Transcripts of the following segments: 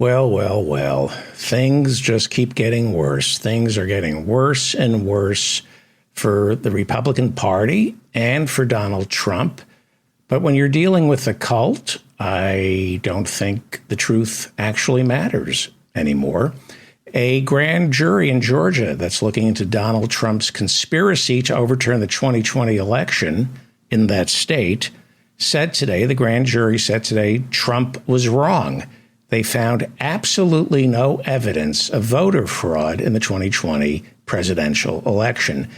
Well. Things just keep getting worse. Things are getting worse and worse for the Republican Party and for Donald Trump. But when you're dealing with a cult, I don't think the truth actually matters anymore. A grand jury in Georgia that's looking into Donald Trump's conspiracy to overturn the 2020 election in that state the grand jury said today, Trump was wrong. They found absolutely no evidence of voter fraud in the 2020 presidential election.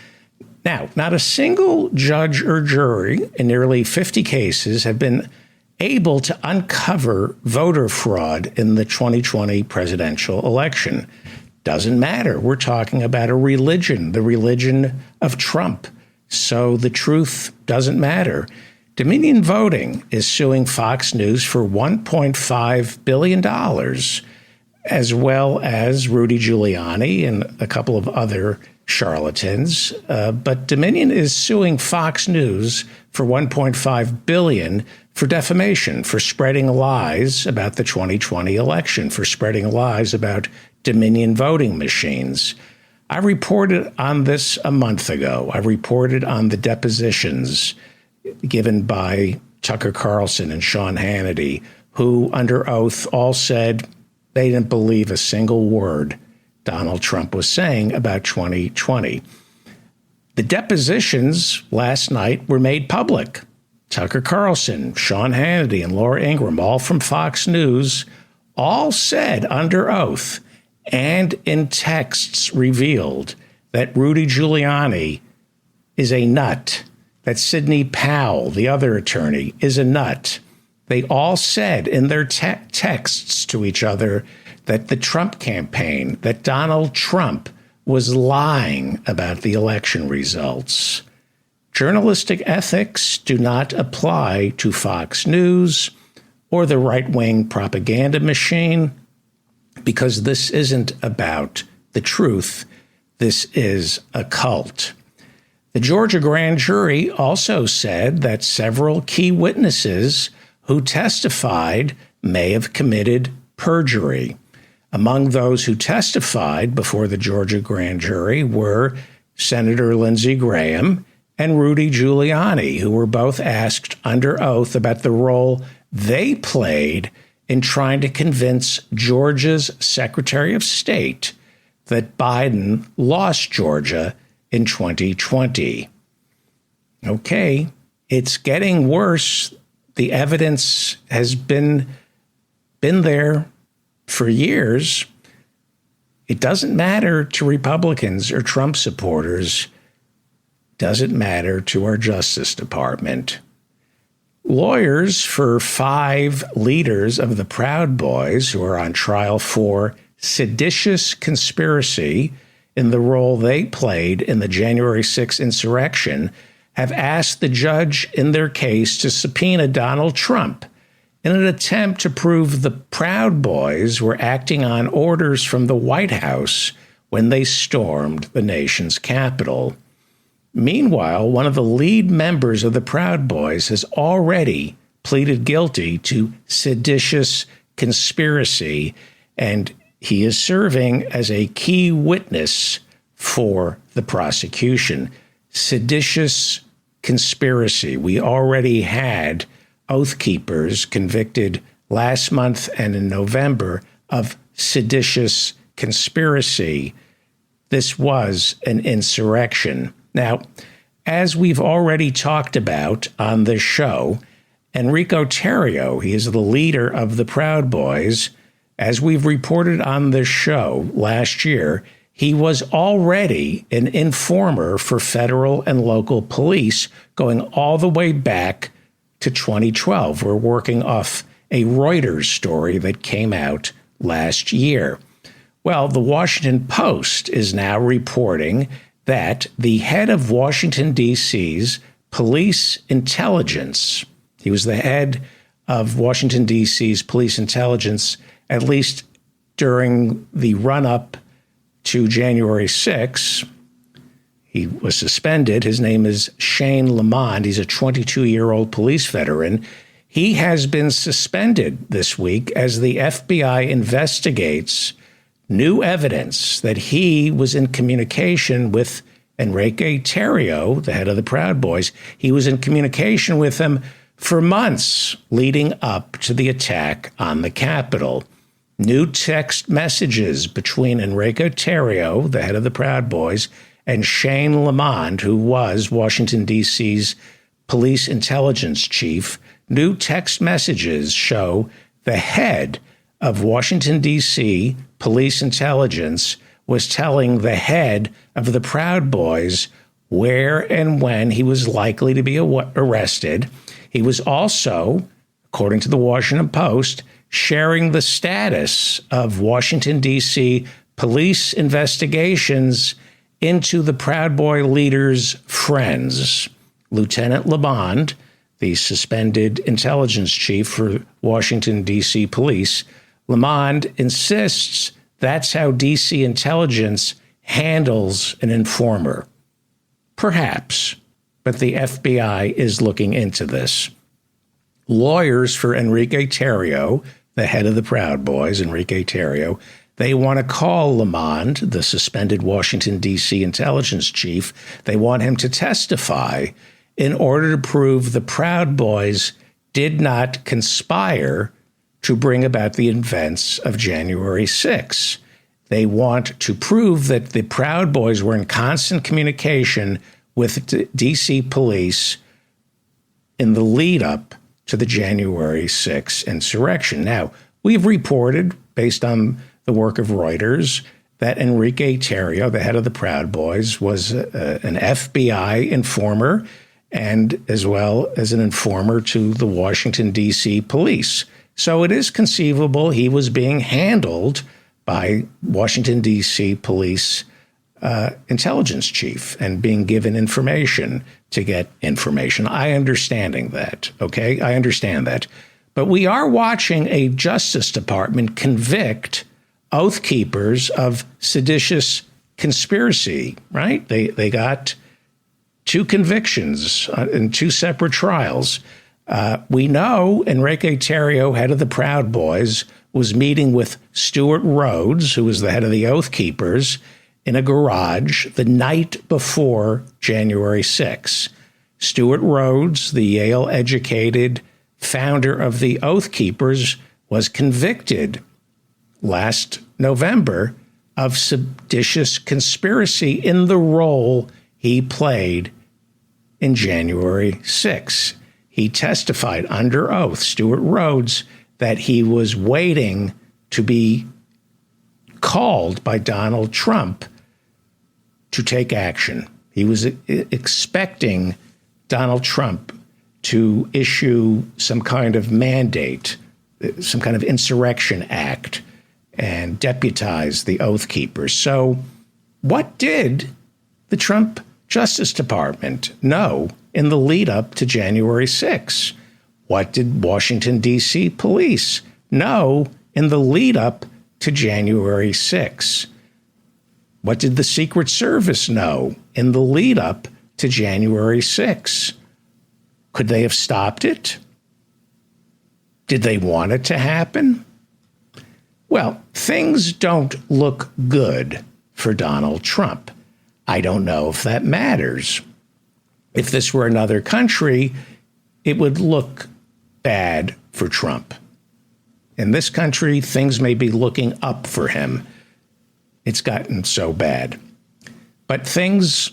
Now, not a single judge or jury in nearly 50 cases have been able to uncover voter fraud in the 2020 presidential election. Doesn't matter. We're talking about a religion, the religion of Trump. So the truth doesn't matter. Dominion Voting is suing Fox News for $1.5 billion, as well as Rudy Giuliani and a couple of other charlatans. But Dominion is suing Fox News for $1.5 billion for defamation, for spreading lies about the 2020 election, for spreading lies about Dominion voting machines. I reported on this a month ago. I reported on the depositions given by Tucker Carlson and Sean Hannity, who under oath all said they didn't believe a single word Donald Trump was saying about 2020. The depositions last night were made public. Tucker Carlson, Sean Hannity, and Laura Ingraham, all from Fox News, all said under oath and in texts revealed that Rudy Giuliani is a nut, that Sidney Powell, the other attorney, is a nut. They all said in their texts to each other that the Trump campaign, that Donald Trump was lying about the election results. Journalistic ethics do not apply to Fox News or the right-wing propaganda machine, because this isn't about the truth. This is a cult. The Georgia grand jury also said that several key witnesses who testified may have committed perjury. Among those who testified before the Georgia grand jury were Senator Lindsey Graham and Rudy Giuliani, who were both asked under oath about the role they played in trying to convince Georgia's Secretary of State that Biden lost Georgia in 2020. Okay, it's getting worse. The evidence has been there for years. It doesn't matter to Republicans or Trump supporters. Doesn't matter to our Justice Department. Lawyers for 5 leaders of the Proud Boys who are on trial for seditious conspiracy in the role they played in the January 6th insurrection have asked the judge in their case to subpoena Donald Trump in an attempt to prove the Proud Boys were acting on orders from the White House when they stormed the nation's capital. Meanwhile, one of the lead members of the Proud Boys has already pleaded guilty to seditious conspiracy, and he is serving as a key witness for the prosecution. Seditious conspiracy. We already had Oath Keepers convicted last month and in November of seditious conspiracy. This was an insurrection. Now, as we've already talked about on this show, Enrico Tarrio, he is the leader of the Proud Boys. As we've reported on this show last year, he was already an informer for federal and local police going all the way back to 2012. We're working off a Reuters story that came out last year. Well, the Washington Post is now reporting that the head of Washington, D.C.'s police intelligence, he was the head of Washington, D.C.'s police intelligence, at least during the run-up to January 6th. He was suspended. His name is Shane Lamond. He's a 22-year-old police veteran. He has been suspended this week as the FBI investigates new evidence that he was in communication with Enrique Tarrio, the head of the Proud Boys. He was in communication with him for months leading up to the attack on the Capitol. New text messages between Enrique Tarrio, the head of the Proud Boys, and Shane Lamond, who was Washington, D.C.'s police intelligence chief. New text messages show the head of Washington, D.C. police intelligence was telling the head of the Proud Boys where and when he was likely to be arrested. He was also, according to the Washington Post, sharing the status of Washington, D.C. police investigations into the Proud Boy leader's friends. Lieutenant Lamond, the suspended intelligence chief for Washington, D.C. police, Lamond insists that's how D.C. intelligence handles an informer. Perhaps, but the FBI is looking into this. Lawyers for Enrique Tarrio, the head of the Proud Boys, Enrique Tarrio, they want to call Lamond, the suspended Washington, D.C. intelligence chief. They want him to testify in order to prove the Proud Boys did not conspire to bring about the events of January 6. They want to prove that the Proud Boys were in constant communication with D.C. police in the lead up to the January 6 insurrection. Now, we've reported, based on the work of Reuters, that Enrique Tarrio, the head of the Proud Boys, was an FBI informer and as well as an informer to the Washington, D.C. police. So it is conceivable he was being handled by Washington, D.C. police intelligence chief and being given information to get information. I understand that. But we are watching a Justice Department convict Oath Keepers of seditious conspiracy, right? They got 2 convictions in 2 separate trials. We know Enrique Tarrio, head of the Proud Boys, was meeting with Stewart Rhodes, who was the head of the Oath Keepers, in a garage the night before January 6. Stewart Rhodes, the Yale-educated founder of the Oath Keepers, was convicted last November of seditious conspiracy in the role he played in January 6. He testified under oath, Stewart Rhodes, that he was waiting to be called by Donald Trump to take action. He was expecting Donald Trump to issue some kind of mandate, some kind of insurrection act, and deputize the Oath Keepers. So what did the Trump Justice Department know in the lead up to January 6? What did Washington, D.C. police know in the lead up to January 6? What did the Secret Service know in the lead up to January 6? Could they have stopped it? Did they want it to happen? Well, things don't look good for Donald Trump. I don't know if that matters. If this were another country, it would look bad for Trump. In this country, things may be looking up for him. It's gotten so bad. But things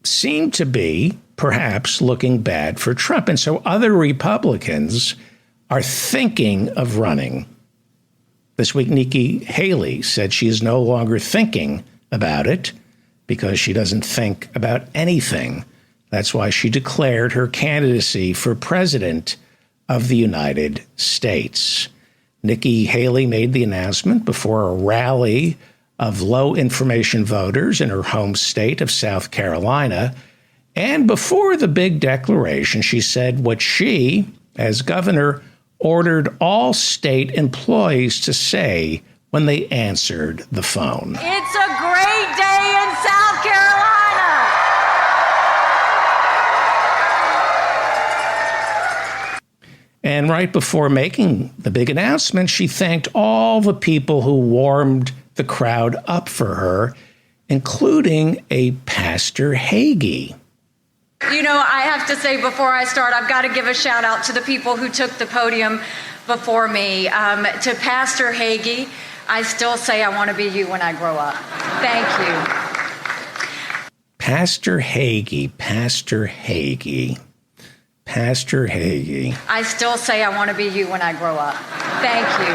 seem to be perhaps looking bad for Trump. And so other Republicans are thinking of running. This week, Nikki Haley said she is no longer thinking about it because she doesn't think about anything. That's why she declared her candidacy for president of the United States. Nikki Haley made the announcement before a rally of low information voters in her home state of South Carolina. And before the big declaration, she said what she, as governor, ordered all state employees to say when they answered the phone. It's a great day in South Carolina. And right before making the big announcement, she thanked all the people who warmed the crowd up for her, including a Pastor Hagee. You know, I have to say before I start, I've got to give a shout out to the people who took the podium before me. To Pastor Hagee, I still say I want to be you when I grow up. Thank you. Pastor Hagee, Pastor Hagee, Pastor Hagee. I still say I want to be you when I grow up. Thank you.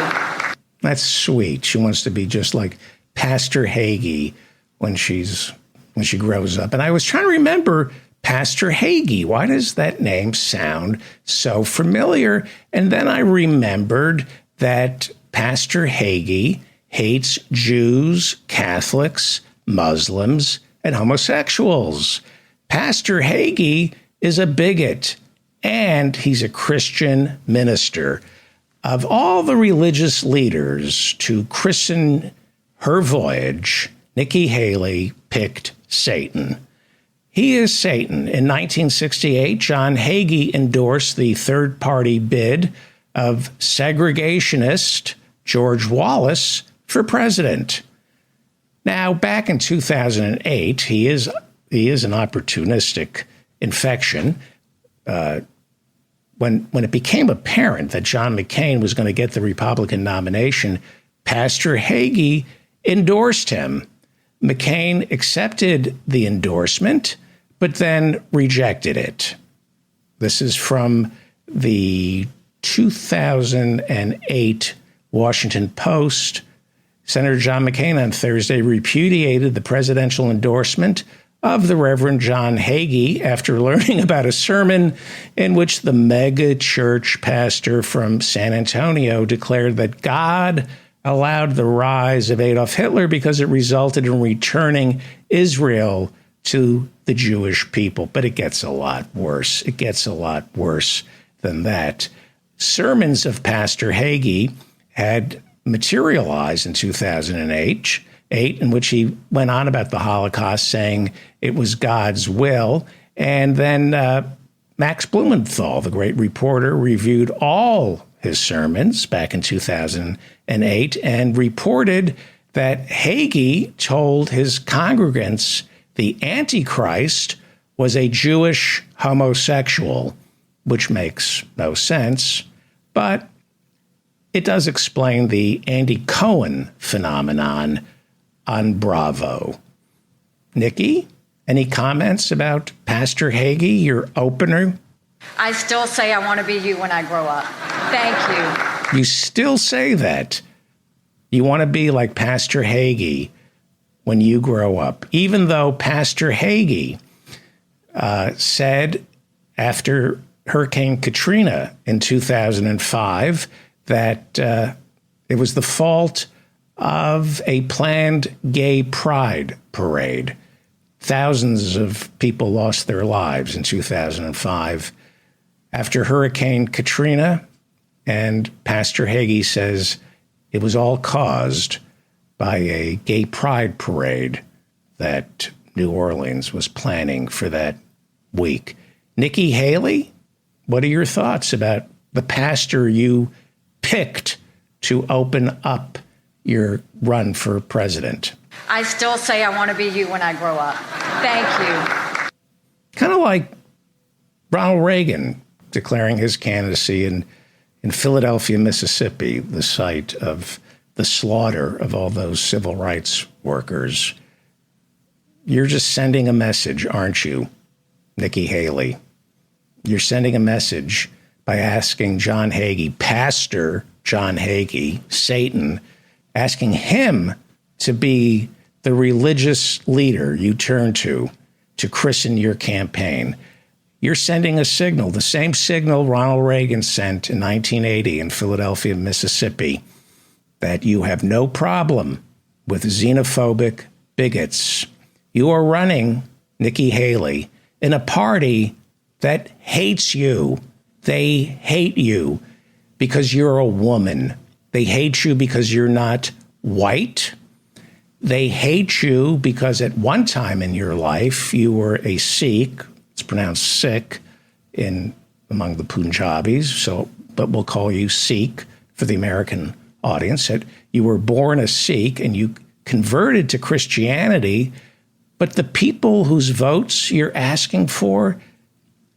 That's sweet. She wants to be just like Pastor Hagee when she grows up. And I was trying to remember Pastor Hagee. Why does that name sound so familiar? And then I remembered that Pastor Hagee hates Jews, Catholics, Muslims, and homosexuals. Pastor Hagee is a bigot, and he's a Christian minister. Of all the religious leaders to christen her voyage, Nikki Haley picked Satan. He is Satan. In 1968, John Hagee endorsed the third-party bid of segregationist George Wallace for president. Now, back in 2008, he is an opportunistic infection. When it became apparent that John McCain was going to get the Republican nomination, Pastor Hagee endorsed him. McCain accepted the endorsement, but then rejected it. This is from the 2008 Washington Post. Senator John McCain on Thursday repudiated the presidential endorsement of the Reverend John Hagee after learning about a sermon in which the mega church pastor from San Antonio declared that God allowed the rise of Adolf Hitler because it resulted in returning Israel to the Jewish people. But it gets a lot worse. It gets a lot worse than that. Sermons of Pastor Hagee had materialized in 2008, in which he went on about the Holocaust, saying it was God's will. And then Max Blumenthal, the great reporter, reviewed all his sermons back in 2008 and reported that Hagee told his congregants the Antichrist was a Jewish homosexual, which makes no sense, but it does explain the Andy Cohen phenomenon on Bravo. Nikki, any comments about Pastor Hagee, your opener? I still say I want to be you when I grow up. Thank you. You still say that. You want to be like Pastor Hagee when you grow up, even though Pastor Hagee said after Hurricane Katrina in 2005 that it was the fault of a planned gay pride parade. Thousands of people lost their lives in 2005 after Hurricane Katrina, and Pastor Hagee says it was all caused by a gay pride parade that New Orleans was planning for that week. Nikki Haley, what are your thoughts about the pastor you picked to open up your run for president? I still say I want to be you when I grow up. Thank you. Kind of like Ronald Reagan declaring his candidacy in Philadelphia, Mississippi, the site of the slaughter of all those civil rights workers. You're just sending a message, aren't you, Nikki Haley? You're sending a message by asking John Hagee, Pastor John Hagee, Satan, asking him to be the religious leader you turn to christen your campaign. You're sending a signal, the same signal Ronald Reagan sent in 1980 in Philadelphia, Mississippi, that you have no problem with xenophobic bigots. You are running, Nikki Haley, in a party that hates you. They hate you because you're a woman. They hate you because you're not white. They hate you because at one time in your life you were a Sikh. It's pronounced Sikh among the Punjabis. So but we'll call you Sikh for the American audience, that you were born a Sikh and you converted to Christianity, but the people whose votes you're asking for,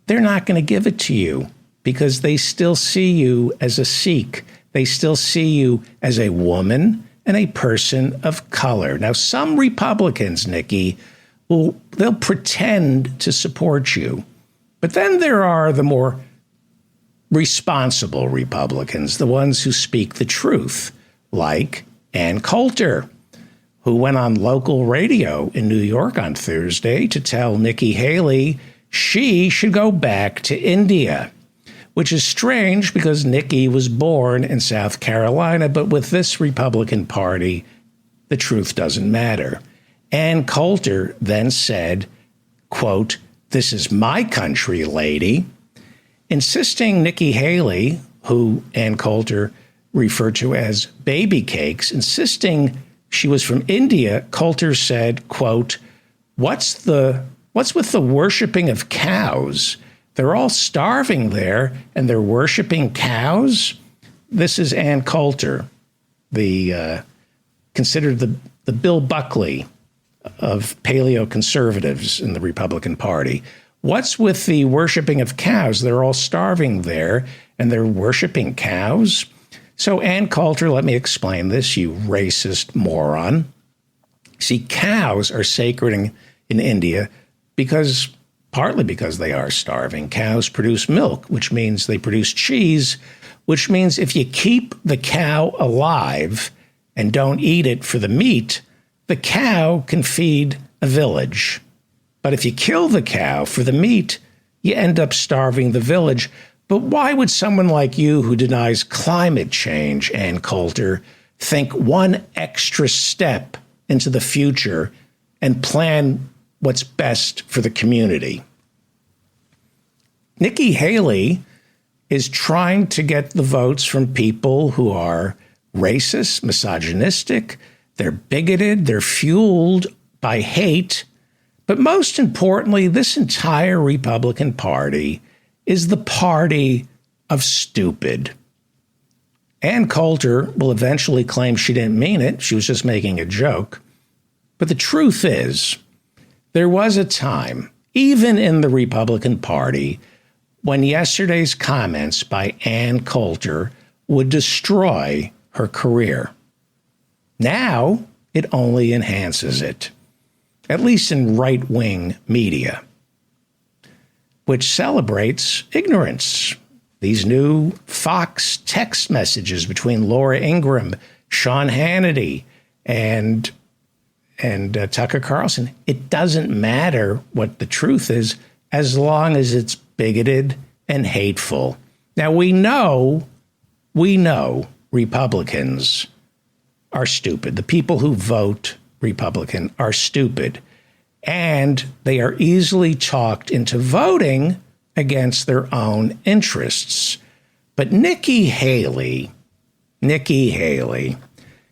they're not going to give it to you because they still see you as a Sikh. They still see you as a woman and a person of color. Now, some Republicans, Nikki, they'll pretend to support you. But then there are the more responsible Republicans, the ones who speak the truth, like Ann Coulter, who went on local radio in New York on Thursday to tell Nikki Haley she should go back to India, which is strange because Nikki was born in South Carolina, but with this Republican Party, the truth doesn't matter. Ann Coulter then said, quote, "This is my country, lady," insisting Nikki Haley, who Ann Coulter referred to as baby cakes, insisting she was from India. Coulter said, quote, What's with the worshiping of cows? They're all starving there and they're worshiping cows." This is Ann Coulter, considered the Bill Buckley of paleo-conservatives in the Republican Party. What's with the worshiping of cows? They're all starving there and they're worshiping cows. So Ann Coulter, let me explain this, you racist moron. See, cows are sacred in India partly because they are starving. Cows produce milk, which means they produce cheese, which means if you keep the cow alive and don't eat it for the meat, the cow can feed a village. But if you kill the cow for the meat, you end up starving the village. But why would someone like you who denies climate change, Ann Coulter, think one extra step into the future and plan what's best for the community? Nikki Haley is trying to get the votes from people who are racist, misogynistic, they're bigoted, they're fueled by hate. But most importantly, this entire Republican Party is the party of stupid. Ann Coulter will eventually claim she didn't mean it. She was just making a joke. But the truth is, there was a time, even in the Republican Party, when yesterday's comments by Ann Coulter would destroy her career. Now, it only enhances it, at least in right-wing media, which celebrates ignorance. These new Fox text messages between Laura Ingraham, Sean Hannity, and Tucker Carlson. It doesn't matter what the truth is as long as it's bigoted and hateful. Now, we know Republicans are stupid. The people who vote Republican are stupid. And they are easily talked into voting against their own interests. But Nikki Haley,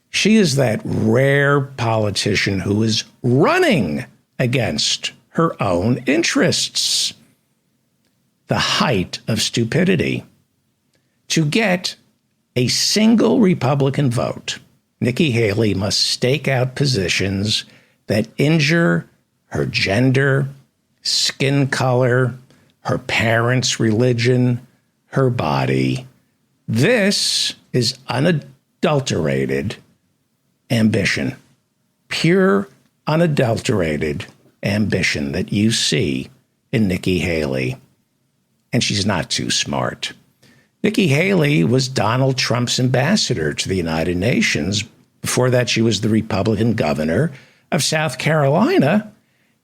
she is that rare politician who is running against her own interests. The height of stupidity. To get a single Republican vote, Nikki Haley must stake out positions that injure her gender, skin color, her parents' religion, her body. This is unadulterated ambition, pure, unadulterated ambition that you see in Nikki Haley. And she's not too smart. Nikki Haley was Donald Trump's ambassador to the United Nations. Before that, she was the Republican governor of South Carolina.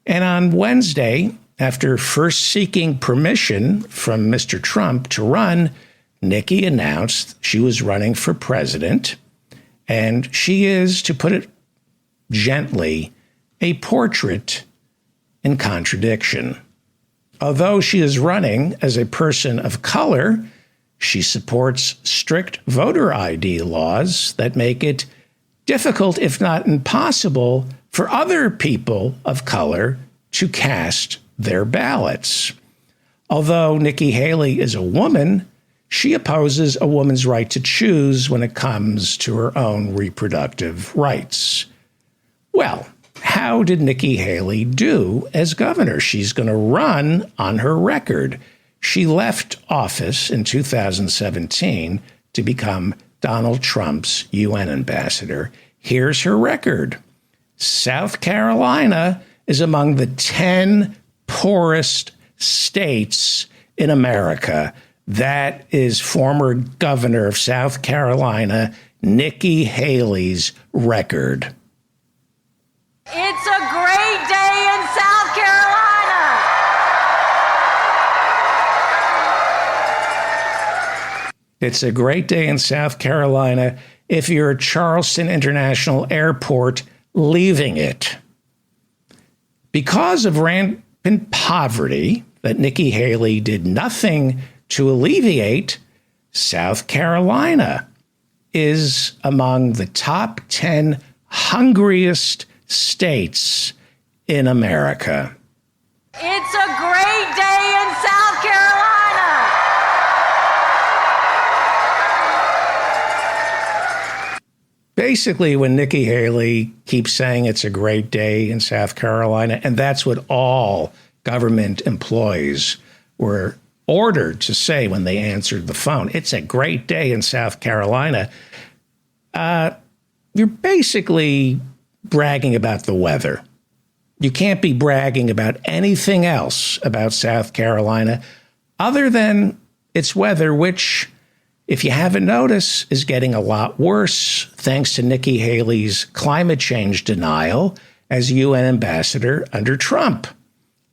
And on Wednesday, after first seeking permission from Mr. Trump to run, Nikki announced she was running for president. And she is, to put it gently, a portrait in contradiction. Although she is running as a person of color, she supports strict voter ID laws that make it difficult, if not impossible, for other people of color to cast their ballots. Although Nikki Haley is a woman, She opposes a woman's right to choose when it comes to her own reproductive rights. Well, how did Nikki Haley do as governor? She's going to run on her record. She left office in 2017 to become Donald Trump's UN ambassador. Here's her record. South Carolina is among the 10 poorest states in America. That is former governor of South Carolina, Nikki Haley's record. It's a great day in South Carolina. It's a great day in South Carolina if you're at Charleston International Airport leaving it. Because of rampant poverty that Nikki Haley did nothing to alleviate, South Carolina is among the top 10 hungriest states in America. It's a great day in South Carolina. Basically, when Nikki Haley keeps saying it's a great day in South Carolina, and that's what all government employees were ordered to say when they answered the phone, it's a great day in South Carolina, you're basically bragging about the weather. You can't be bragging about anything else about South Carolina other than its weather, which, if you haven't noticed, is getting a lot worse thanks to Nikki Haley's climate change denial as UN ambassador under Trump.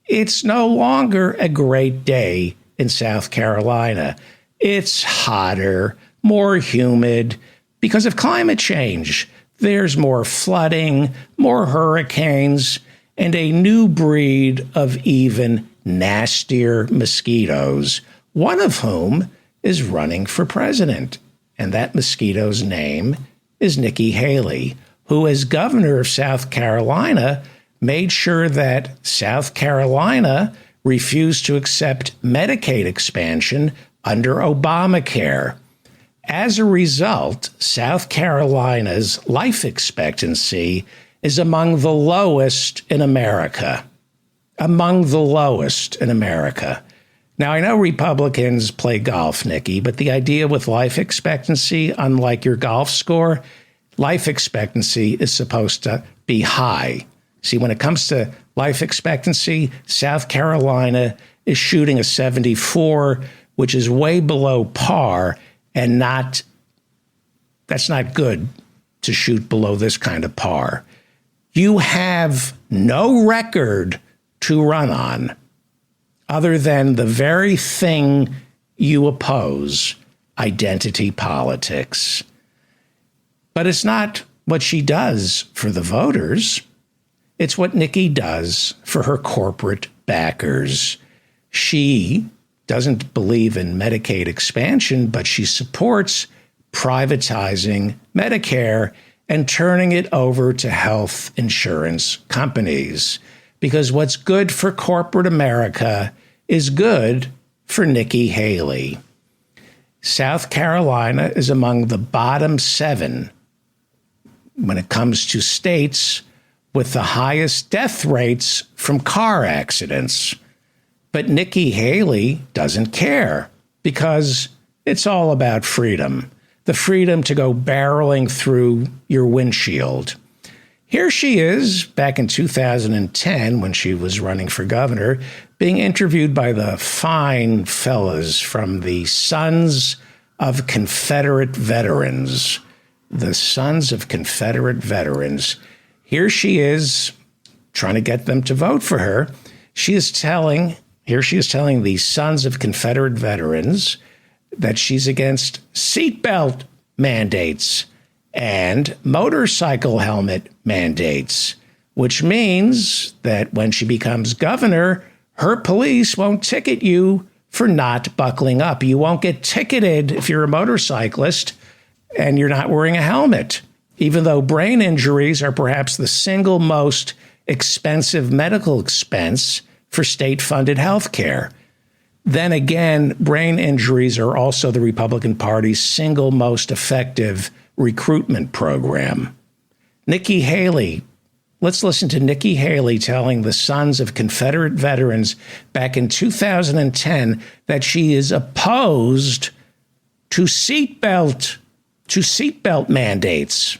It's no longer a great day in South Carolina. It's hotter, more humid because of climate change. There's more flooding, more hurricanes, and a new breed of even nastier mosquitoes, one of whom is running for president. And that mosquito's name is Nikki Haley, who, as governor of South Carolina, made sure that South Carolina refused to accept Medicaid expansion under Obamacare. As a result, South Carolina's life expectancy is among the lowest in America. Among the lowest in America. Now, I know Republicans play golf, Nikki, but the idea with life expectancy, unlike your golf score, life expectancy is supposed to be high. See, when it comes to life expectancy, South Carolina is shooting a 74, which is way below par, and that's not good to shoot below this kind of par. You have no record to run on other than the very thing you oppose, identity politics. But it's not what she does for the voters. It's what Nikki does for her corporate backers. She doesn't believe in Medicaid expansion, but she supports privatizing Medicare and turning it over to health insurance companies. Because what's good for corporate America is good for Nikki Haley. South Carolina is among the bottom 7 when it comes to states with the highest death rates from car accidents. But Nikki Haley doesn't care because it's all about freedom, the freedom to go barreling through your windshield. Here she is back in 2010 when she was running for governor, being interviewed by the fine fellas from the Sons of Confederate Veterans. The Sons of Confederate Veterans. Here she is trying to get them to vote for her. She is telling the Sons of Confederate Veterans that she's against seatbelt mandates and motorcycle helmet mandates, which means that when she becomes governor, her police won't ticket you for not buckling up. You won't get ticketed if you're a motorcyclist and you're not wearing a helmet, even though brain injuries are perhaps the single most expensive medical expense for state-funded health care. Then again, brain injuries are also the Republican Party's single most effective recruitment program. Nikki Haley. Let's listen to Nikki Haley telling the Sons of Confederate Veterans back in 2010 that she is opposed to seatbelt mandates.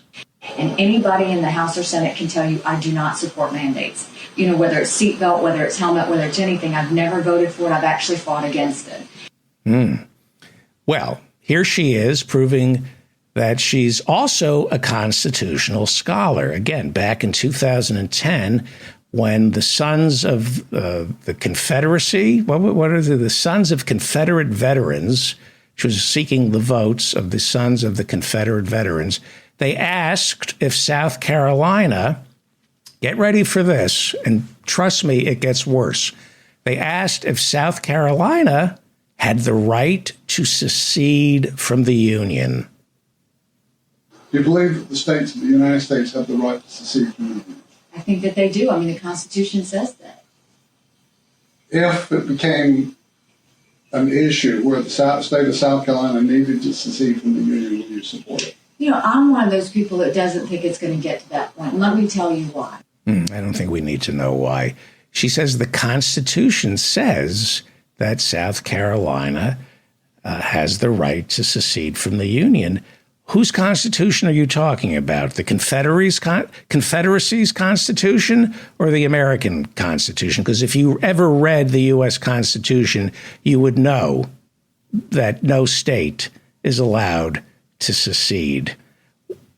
And anybody in the House or Senate can tell you I do not support mandates. You know, whether it's seatbelt, whether it's helmet, whether it's anything, I've never voted for it. I've actually fought against it. Well, here she is proving that she's also a constitutional scholar. Again, back in 2010, when the Sons of the Confederacy, what are the Sons of Confederate Veterans, she was seeking the votes of the Sons of the Confederate Veterans, they asked if South Carolina, get ready for this, and trust me, it gets worse. They asked if South Carolina had the right to secede from the Union. Do you believe that the states of the United States have the right to secede from the Union? I think that they do. I mean, the Constitution says that. If it became an issue where the state of South Carolina needed to secede from the Union, would you support it? You know, I'm one of those people that doesn't think it's going to get to that point. And let me tell you why. I don't think we need to know why. She says the Constitution says that South Carolina has the right to secede from the Union. Whose Constitution are you talking about? The Confederacy's Constitution or the American Constitution? Because if you ever read the U.S. Constitution, you would know that no state is allowed to secede.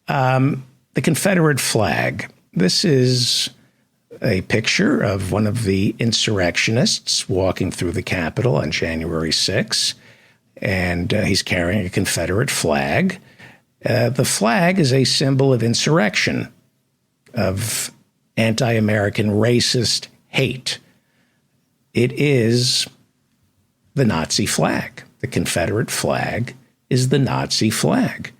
The Confederate flag. This is a picture of one of the insurrectionists walking through the Capitol on January 6th, and he's carrying a Confederate flag. The flag is a symbol of insurrection, of anti-American racist hate. It is the Nazi flag. The Confederate flag is the Nazi flag.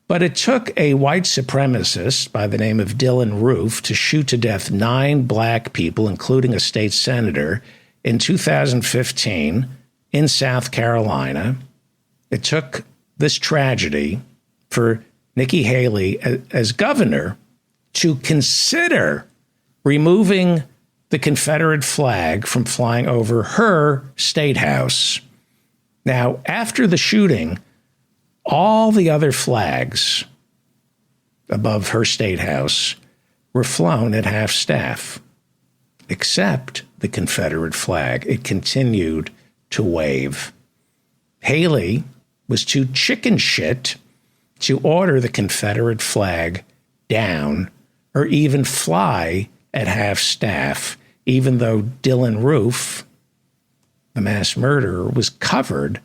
But it took a white supremacist by the name of Dylan Roof to shoot to death 9 black people, including a state senator, in 2015 in South Carolina. It took this tragedy for Nikki Haley as governor to consider removing the Confederate flag from flying over her state house. Now, after the shooting, all the other flags above her state house were flown at half-staff, except the Confederate flag. It continued to wave. Haley was too chicken shit to order the Confederate flag down or even fly at half-staff, even though Dylan Roof, the mass murderer, was covered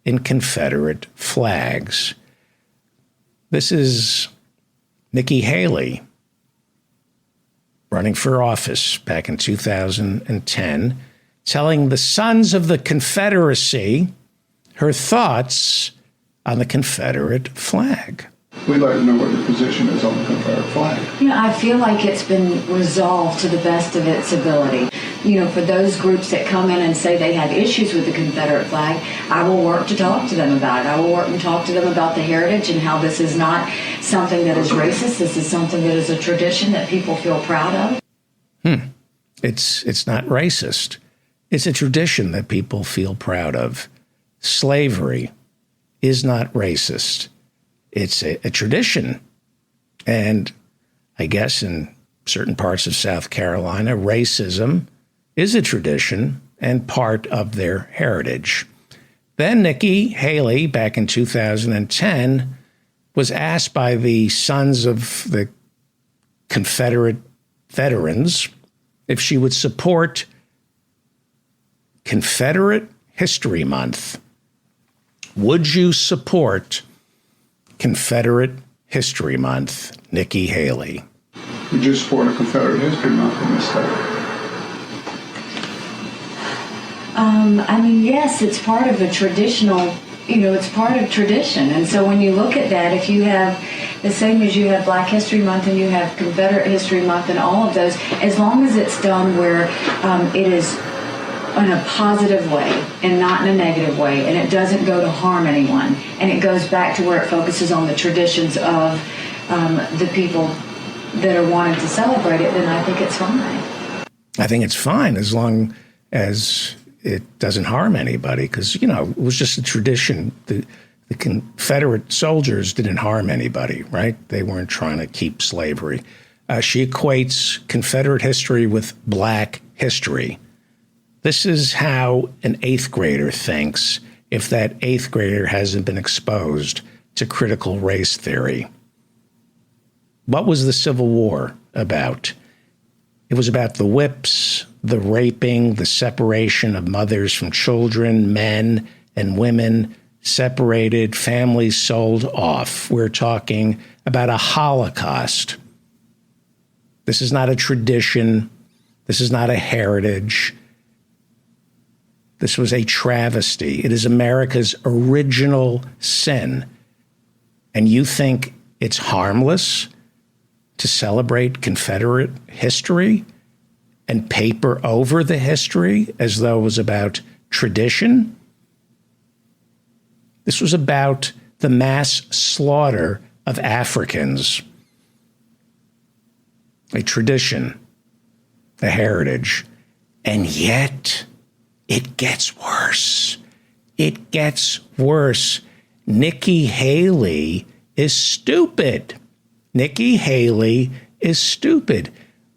in Confederate flags. This is Nikki Haley running for office back in 2010, telling the Sons of the Confederacy her thoughts on the Confederate flag. We'd like to know what your position is on the Confederate flag. You know, I feel like it's been resolved to the best of its ability. You know, for those groups that come in and say they have issues with the Confederate flag, I will work to talk to them about it. I will work and talk to them about the heritage and how this is not something that is racist. This is something that is a tradition that people feel proud of. It's not racist. It's a tradition that people feel proud of. Slavery is not racist. It's a tradition. And I guess in certain parts of South Carolina, racism is a tradition and part of their heritage. Then Nikki Haley, back in 2010, was asked by the Sons of the Confederate Veterans if she would support Confederate History Month. Would you support Confederate History Month, Nikki Haley? Would you support a Confederate History Month in this state? I mean, yes, it's part of a traditional, it's part of tradition. And so when you look at that, if you have the same as you have Black History Month and you have Confederate History Month and all of those, as long as it's done where it is in a positive way and not in a negative way, and it doesn't go to harm anyone, and it goes back to where it focuses on the traditions of the people that are wanting to celebrate it, then I think it's fine. I think it's fine as long as it doesn't harm anybody, because, you know, it was just a tradition. The Confederate soldiers didn't harm anybody, right? They weren't trying to keep slavery. She equates Confederate history with Black history. This is how an eighth grader thinks if that eighth grader hasn't been exposed to critical race theory. What was the Civil War about? It was about the whips, the raping, the separation of mothers from children, men and women separated, families sold off. We're talking about a Holocaust. This is not a tradition. This is not a heritage. This was a travesty. It is America's original sin. And you think it's harmless to celebrate Confederate history and paper over the history as though it was about tradition? This was about the mass slaughter of Africans. A tradition, a heritage. And yet, it gets worse. It gets worse. Nikki Haley is stupid. Nikki Haley is stupid.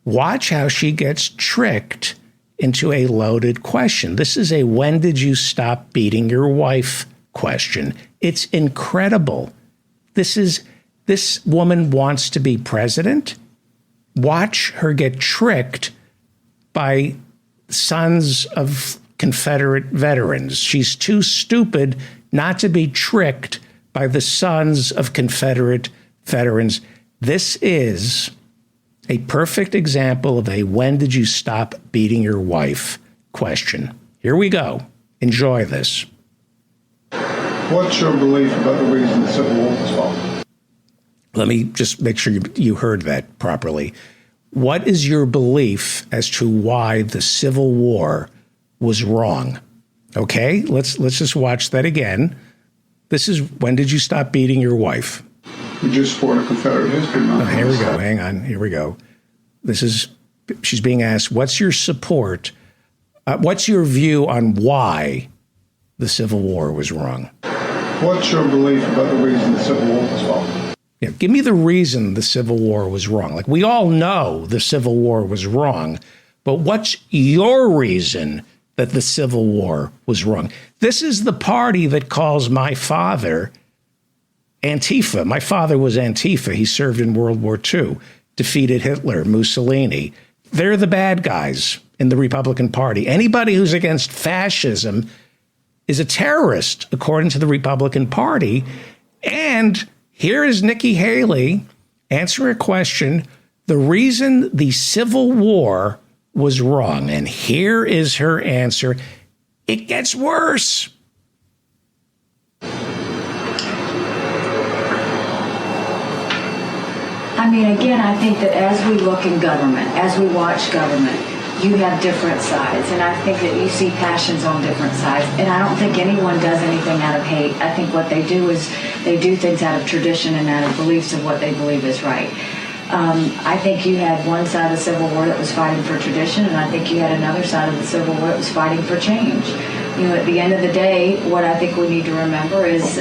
Watch how she gets tricked into a loaded question. This is a when did you stop beating your wife question. It's incredible. This woman wants to be president. Watch her get tricked by sons of Confederate veterans. She's too stupid not to be tricked by the sons of Confederate veterans. This is a perfect example of a when did you stop beating your wife question. Here we go. Enjoy this. What's your belief about the reason the Civil War was fought? Let me just make sure you heard that properly. What is your belief as to why the Civil War was wrong? Okay, let's just watch that again. This is when did you stop beating your wife? We just support a Confederate history month. Here we go. Hang on. Here we go. She's being asked, what's your support? What's your view on why the Civil War was wrong? What's your belief about the reason the Civil War was fought? Yeah, give me the reason the Civil War was wrong. Like, we all know the Civil War was wrong, but what's your reason that the Civil War was wrong? This is the party that calls my father Antifa. My father was Antifa. He served in World War II, defeated Hitler, Mussolini. They're the bad guys in the Republican Party. Anybody who's against fascism is a terrorist, according to the Republican Party. And here is Nikki Haley answering a question, the reason the Civil War was wrong. And here is her answer. It gets worse. I mean, again, I think that as we look in government, as we watch government, you have different sides. And I think that you see passions on different sides. And I don't think anyone does anything out of hate. I think what they do is they do things out of tradition and out of beliefs of what they believe is right. I think you had one side of the Civil War that was fighting for tradition, and I think you had another side of the Civil War that was fighting for change. You know, at the end of the day, what I think we need to remember is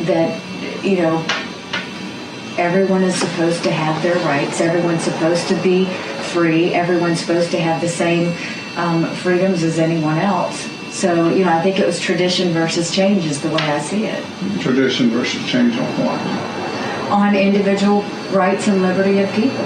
that, you know, everyone is supposed to have their rights. Everyone's supposed to be free. Everyone's supposed to have the same freedoms as anyone else. So, you know, I think it was tradition versus change is the way I see it. Tradition versus change on what? On individual rights and liberty of people.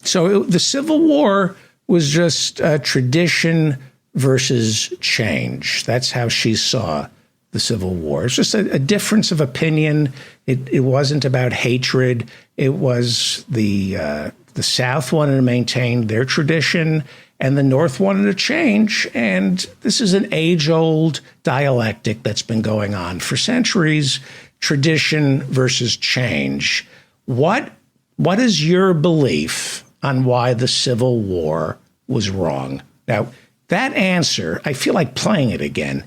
So the Civil War was just tradition versus change. That's how she saw the Civil War. It's just a difference of opinion. It wasn't about hatred. It was the South wanted to maintain their tradition, and the North wanted to change. And this is an age-old dialectic that's been going on for centuries. Tradition versus change. What is your belief on why the Civil War was wrong? Now, that answer, I feel like playing it again,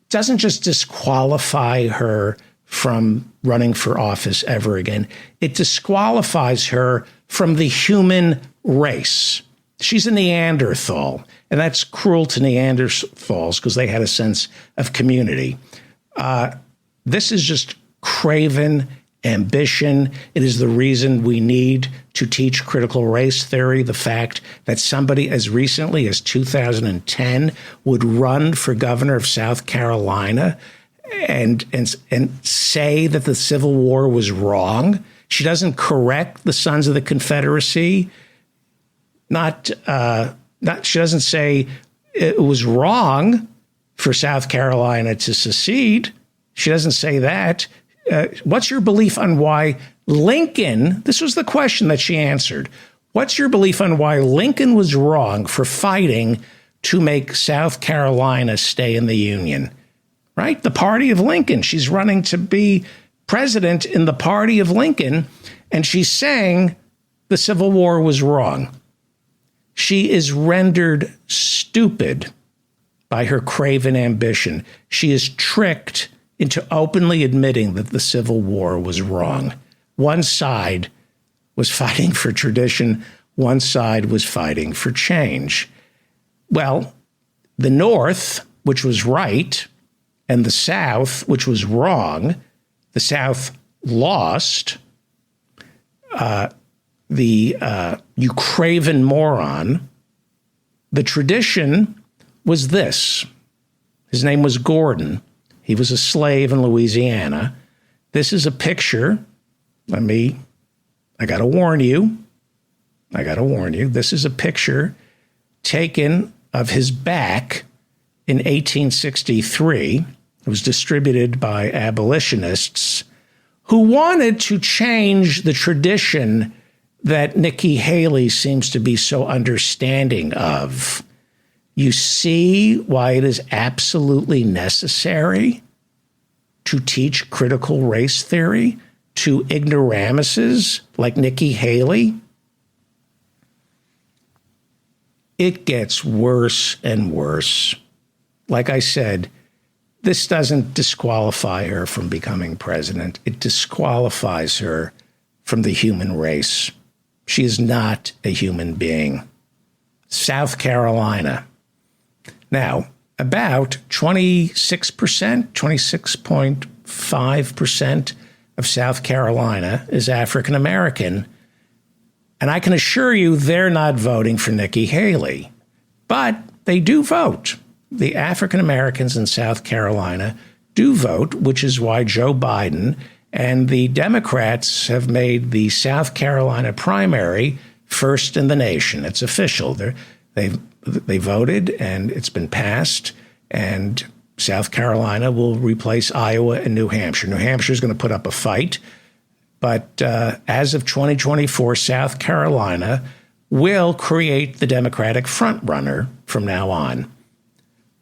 doesn't just disqualify her from running for office ever again. It disqualifies her from the human race. She's a Neanderthal, and that's cruel to Neanderthals because they had a sense of community. This is just craven ambition. It is the reason we need to teach critical race theory. The fact that somebody as recently as 2010 would run for governor of South Carolina and say that the Civil War was wrong. She doesn't correct the Sons of the Confederacy. She doesn't say it was wrong for South Carolina to secede. She doesn't say that. What's your belief on why Lincoln, this was the question that she answered. What's your belief on why Lincoln was wrong for fighting to make South Carolina stay in the Union? Right? The party of Lincoln. She's running to be president in the party of Lincoln, and she's saying the Civil War was wrong. She is rendered stupid by her craven ambition. She is tricked into openly admitting that the Civil War was wrong. One side was fighting for tradition. One side was fighting for change. Well, the North, which was right, and the South, which was wrong, the South lost. You craven moron. The tradition was this. His name was Gordon. He was a slave in Louisiana. This is a picture. I got to warn you. This is a picture taken of his back in 1863. It was distributed by abolitionists who wanted to change the tradition that Nikki Haley seems to be so understanding of. You see why it is absolutely necessary to teach critical race theory to ignoramuses like Nikki Haley? It gets worse and worse. Like I said, this doesn't disqualify her from becoming president. It disqualifies her from the human race. She is not a human being. South Carolina. Now, about 26.5% of South Carolina is African American. And I can assure you they're not voting for Nikki Haley. But they do vote. The African Americans in South Carolina do vote, which is why Joe Biden and the Democrats have made the South Carolina primary first in the nation. It's official. They voted, and it's been passed, and South Carolina will replace Iowa and New Hampshire. New Hampshire is going to put up a fight, but as of 2024, South Carolina will create the Democratic frontrunner from now on.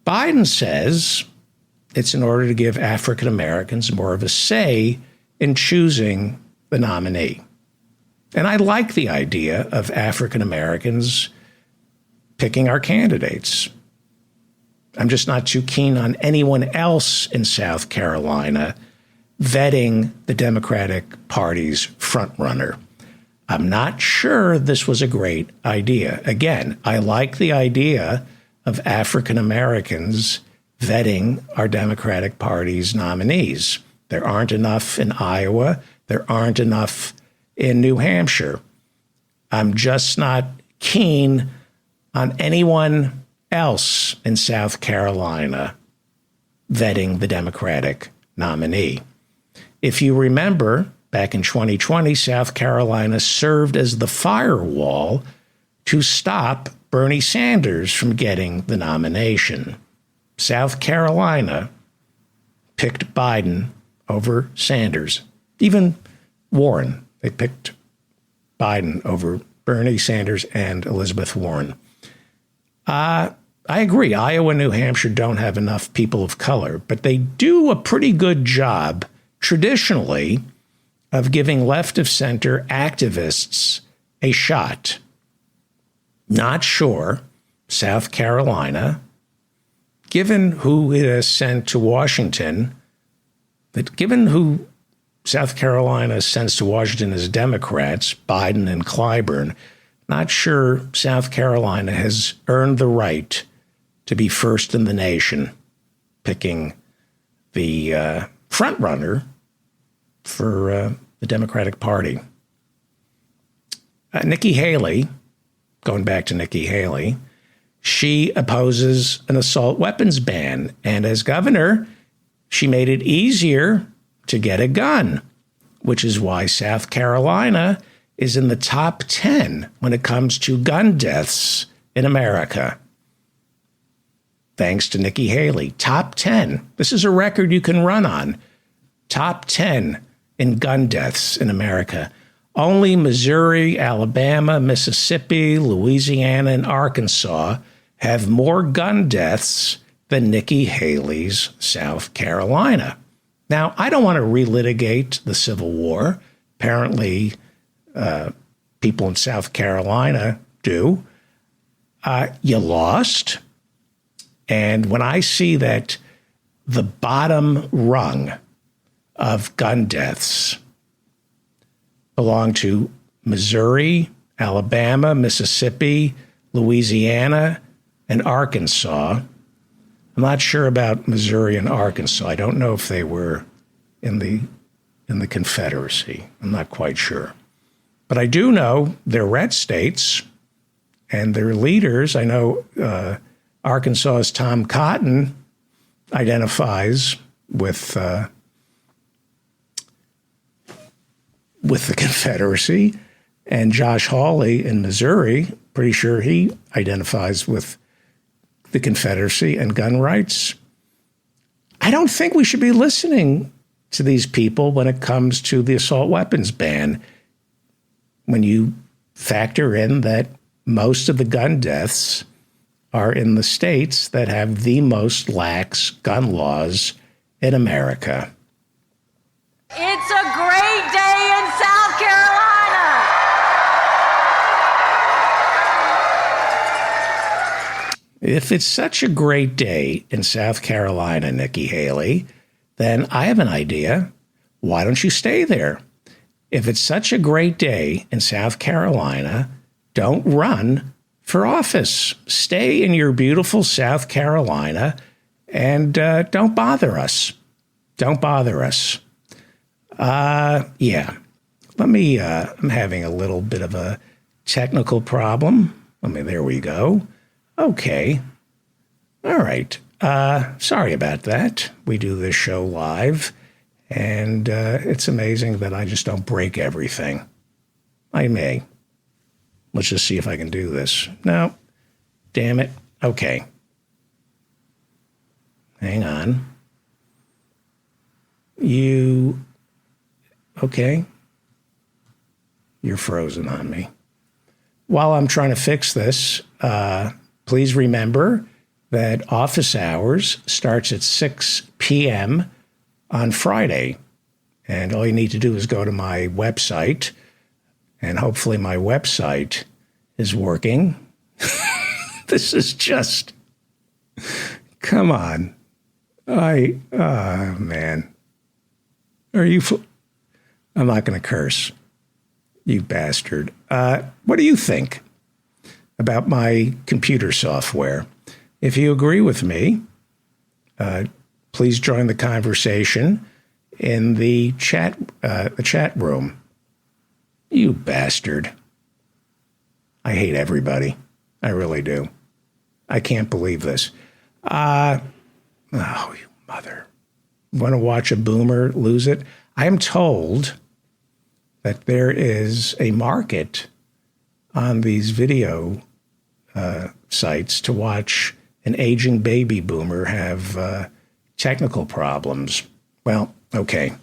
Biden says it's in order to give African Americans more of a say in choosing the nominee. And I like the idea of African Americans picking our candidates. I'm just not too keen on anyone else in South Carolina vetting the Democratic Party's frontrunner. I'm not sure this was a great idea. Again, I like the idea of African Americans vetting our Democratic Party's nominees. There aren't enough in Iowa. There aren't enough in New Hampshire. I'm just not keen on anyone else in South Carolina vetting the Democratic nominee. If you remember, back in 2020, South Carolina served as the firewall to stop Bernie Sanders from getting the nomination. South Carolina picked Biden over Sanders. Even Warren, they picked Biden over Bernie Sanders and Elizabeth Warren. I agree. Iowa and New Hampshire don't have enough people of color, but they do a pretty good job traditionally of giving left of center activists a shot. Not sure South Carolina, given who it has sent to Washington, that given who South Carolina sends to Washington as Democrats, Biden and Clyburn, not sure South Carolina has earned the right to be first in the nation, picking the front runner for the Democratic Party. Nikki Haley, going back to Nikki Haley, she opposes an assault weapons ban. And as governor, she made it easier to get a gun, which is why South Carolina is in the top 10 when it comes to gun deaths in America. Thanks to Nikki Haley. Top 10. This is a record you can run on. Top 10 in gun deaths in America. Only Missouri, Alabama, Mississippi, Louisiana, and Arkansas have more gun deaths than Nikki Haley's South Carolina. Now, I don't want to relitigate the Civil War. Apparently, people in South Carolina do. You lost. And when I see that the bottom rung of gun deaths belong to Missouri, Alabama, Mississippi, Louisiana, and Arkansas, I'm not sure about Missouri and Arkansas. I don't know if they were in the Confederacy. I'm not quite sure. But I do know they're red states, and their leaders, I know Arkansas's Tom Cotton identifies with the Confederacy, and Josh Hawley in Missouri, pretty sure he identifies with the Confederacy and gun rights. I don't think we should be listening to these people when it comes to the assault weapons ban, when you factor in that most of the gun deaths are in the states that have the most lax gun laws in America. It's a great day in South Carolina. If it's such a great day in South Carolina, Nikki Haley, then I have an idea. Why don't you stay there? If it's such a great day in South Carolina, don't run for office. Stay in your beautiful South Carolina and don't bother us. Don't bother us. Yeah. I'm having a little bit of a technical problem. There we go. Okay. All right. Sorry about that. We do this show live, and it's amazing that I just don't break everything. I may. Let's just see if I can do this. No. Damn it. Okay. Hang on. Okay. You're frozen on me. While I'm trying to fix this, please remember that office hours starts at 6 p.m. on Friday. And all you need to do is go to my website, and hopefully my website is working. This is just, come on. Man. Are you, I'm not going to curse, you bastard. What do you think about my computer software? If you agree with me, please join the conversation in the chat room. You bastard. I hate everybody. I really do. I can't believe this. Oh, you mother. Want to watch a boomer lose it? I am told that there is a market on these video sites to watch an aging baby boomer have technical problems. Well, okay.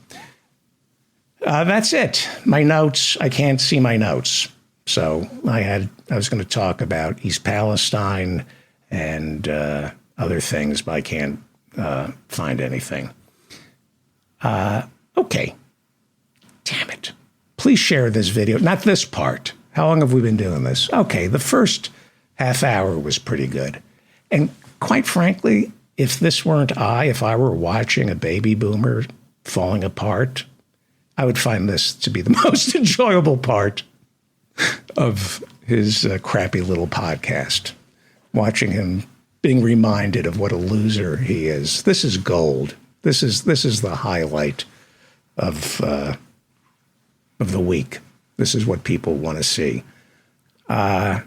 That's it. My notes, I can't see my notes. So I was going to talk about East Palestine and other things, but I can't find anything. Okay. Damn it. Please share this video. Not this part. How long have we been doing this? Okay, the first half hour was pretty good. And quite frankly, if I were watching a baby boomer falling apart, I would find this to be the most enjoyable part of his crappy little podcast. Watching him being reminded of what a loser he is. This is gold. This is the highlight of the week. This is what people want to see. I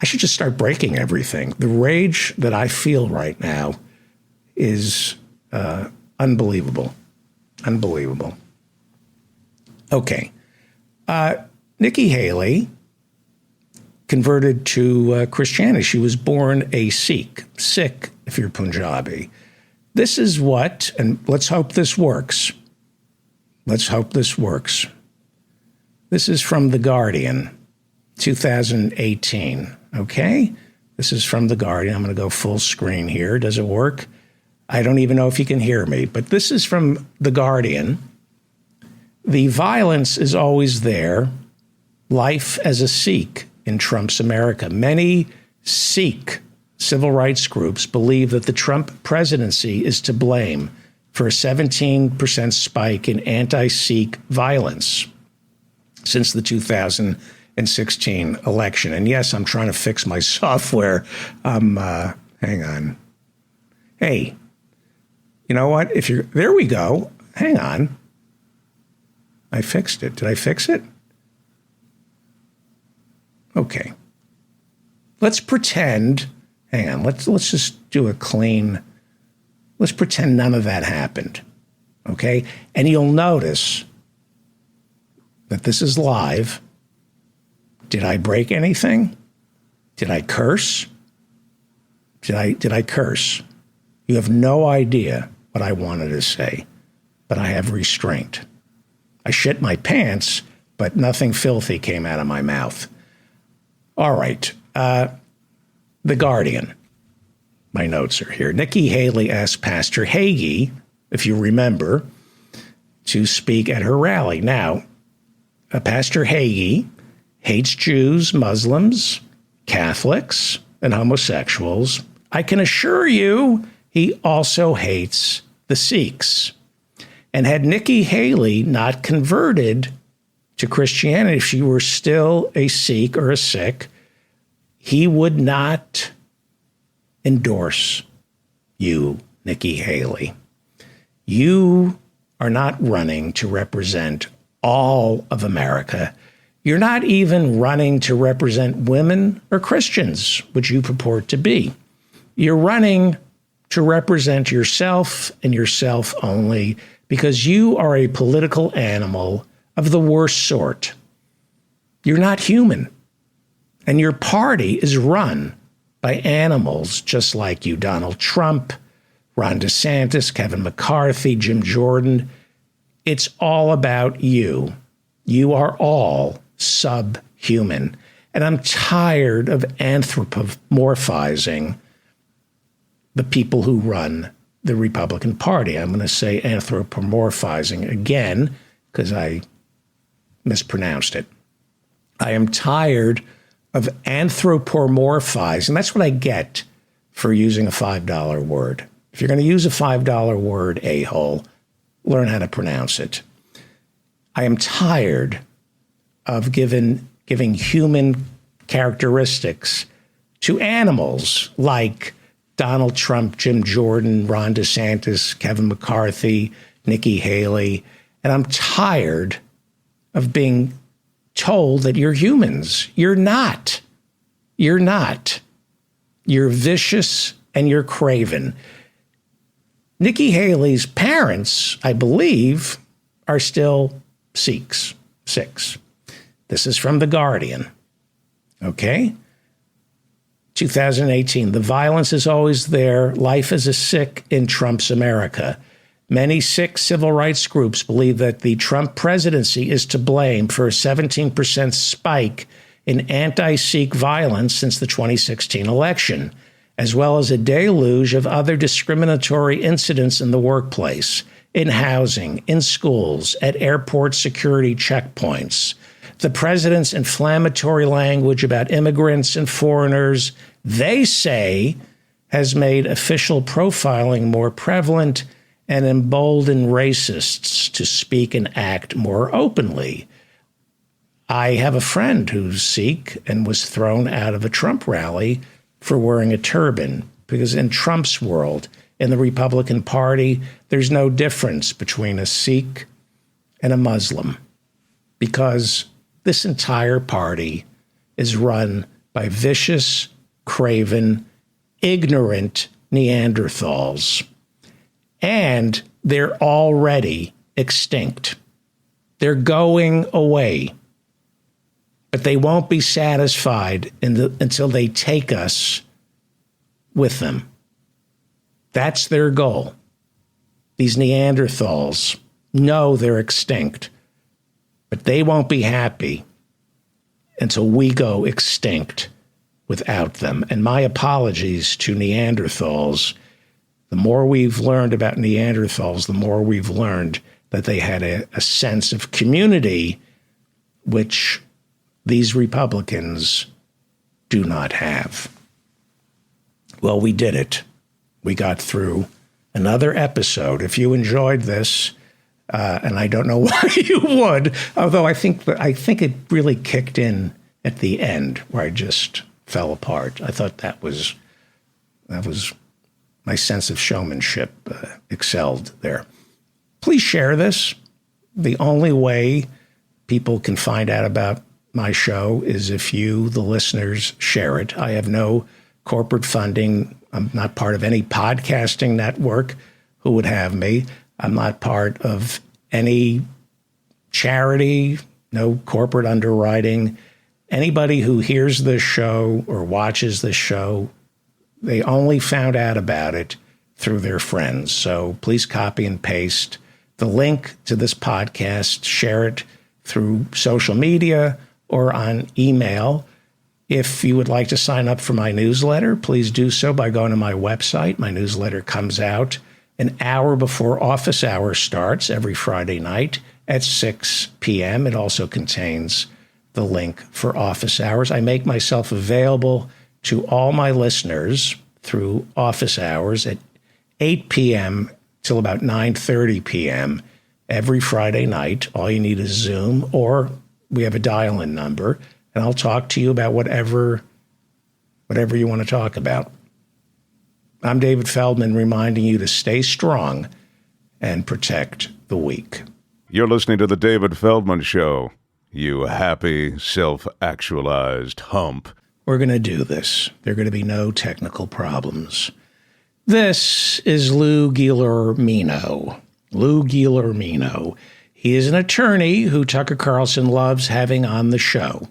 should just start breaking everything. The rage that I feel right now is unbelievable. Unbelievable. Okay. Nikki Haley converted to Christianity. She was born a Sikh if you're Punjabi. This is what, and let's hope this works. Let's hope this works. This is from The Guardian, 2018, okay? This is from The Guardian. I'm going to go full screen here. Does it work? I don't even know if you can hear me, but this is from The Guardian. The violence is always there. Life as a Sikh in Trump's America. Many Sikh civil rights groups believe that the Trump presidency is to blame for a 17% spike in anti-Sikh violence since the 2016 election. And yes, I'm trying to fix my software. Hang on. Hey, you know what? There we go. Hang on. I fixed it. Did I fix it? Okay. Let's pretend, hang on, let's just do a clean, let's pretend none of that happened, okay? And you'll notice that this is live. Did I break anything? Did I curse? Did I curse? You have no idea what I wanted to say, but I have restraint. I shit my pants, but nothing filthy came out of my mouth. All right. The Guardian. My notes are here. Nikki Haley asked Pastor Hagee, if you remember, to speak at her rally. Now, Pastor Hagee hates Jews, Muslims, Catholics, and homosexuals. I can assure you he also hates the Sikhs. And had Nikki Haley not converted to Christianity, if she were still a Sikh or a Sikh, he would not endorse you, Nikki Haley. You are not running to represent all of America. You're not even running to represent women or Christians, which you purport to be. You're running to represent yourself and yourself only because you are a political animal of the worst sort. You're not human. And your party is run by animals just like you. Donald Trump, Ron DeSantis, Kevin McCarthy, Jim Jordan. It's all about you. You are all subhuman. And I'm tired of anthropomorphizing the people who run the Republican Party. I'm going to say anthropomorphizing again because I mispronounced it. I am tired of anthropomorphizing. That's what I get for using a $5 word. If you're going to use a $5 word, a-hole, learn how to pronounce it. I am tired of giving human characteristics to animals like Donald Trump, Jim Jordan, Ron DeSantis, Kevin McCarthy, Nikki Haley. And I'm tired of being told that you're humans. You're not. You're not. You're vicious and you're craven. Nikki Haley's parents, I believe, are still Sikhs. This is from The Guardian. Okay? 2018, the violence is always there. Life is a Sikh in Trump's America. Many Sikh civil rights groups believe that the Trump presidency is to blame for a 17% spike in anti-Sikh violence since the 2016 election, as well as a deluge of other discriminatory incidents in the workplace. in housing, in schools, at airport security checkpoints. The president's inflammatory language about immigrants and foreigners, they say, has made official profiling more prevalent and emboldened racists to speak and act more openly. I have a friend who's Sikh and was thrown out of a Trump rally for wearing a turban, because in Trump's world, in the Republican Party, there's no difference between a Sikh and a Muslim, because this entire party is run by vicious, craven, ignorant Neanderthals. And they're already extinct. They're going away. But they won't be satisfied until they take us with them. That's their goal. These Neanderthals know they're extinct, but they won't be happy until we go extinct without them. And my apologies to Neanderthals. The more we've learned about Neanderthals, the more we've learned that they had a sense of community, which these Republicans do not have. Well, we did it. We got through another episode. If you enjoyed this, and I don't know why you would, although I think it really kicked in at the end where I just fell apart. I thought that was my sense of showmanship excelled there. Please share this. The only way people can find out about my show is if you, the listeners, share it. I have no corporate funding. I'm not part of any podcasting network who would have me. I'm not part of any charity, no corporate underwriting. Anybody who hears this show or watches this show, they only found out about it through their friends. So please copy and paste the link to this podcast, share it through social media or on email. If you would like to sign up for my newsletter, please do so by going to my website. My newsletter comes out an hour before office hours starts every Friday night at 6 p.m. It also contains the link for office hours. I make myself available to all my listeners through office hours at 8 p.m. till about 9:30 p.m. every Friday night. All you need is Zoom, or we have a dial-in number, and I'll talk to you about whatever you want to talk about. I'm David Feldman, reminding you to stay strong and protect the weak. You're listening to The David Feldman Show, you happy, self-actualized hump. We're going to do this. There are going to be no technical problems. This is Lou Guillermino. Lou Guillermino. He is an attorney who Tucker Carlson loves having on the show.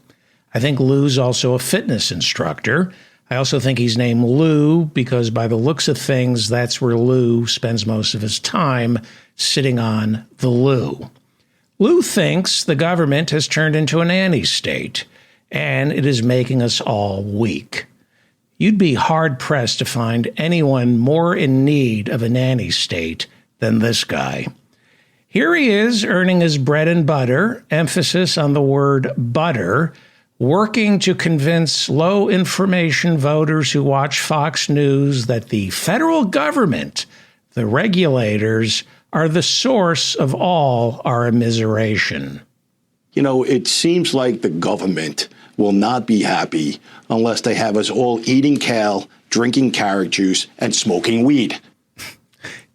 I think Lou's also a fitness instructor. I also think he's named Lou because by the looks of things, that's where Lou spends most of his time, sitting on the loo. Lou thinks the government has turned into a nanny state, and it is making us all weak. You'd be hard-pressed to find anyone more in need of a nanny state than this guy. Here he is, earning his bread and butter, emphasis on the word butter, working to convince low-information voters who watch Fox News that the federal government, the regulators, are the source of all our immiseration. You know, it seems like the government will not be happy unless they have us all eating kale, drinking carrot juice, and smoking weed.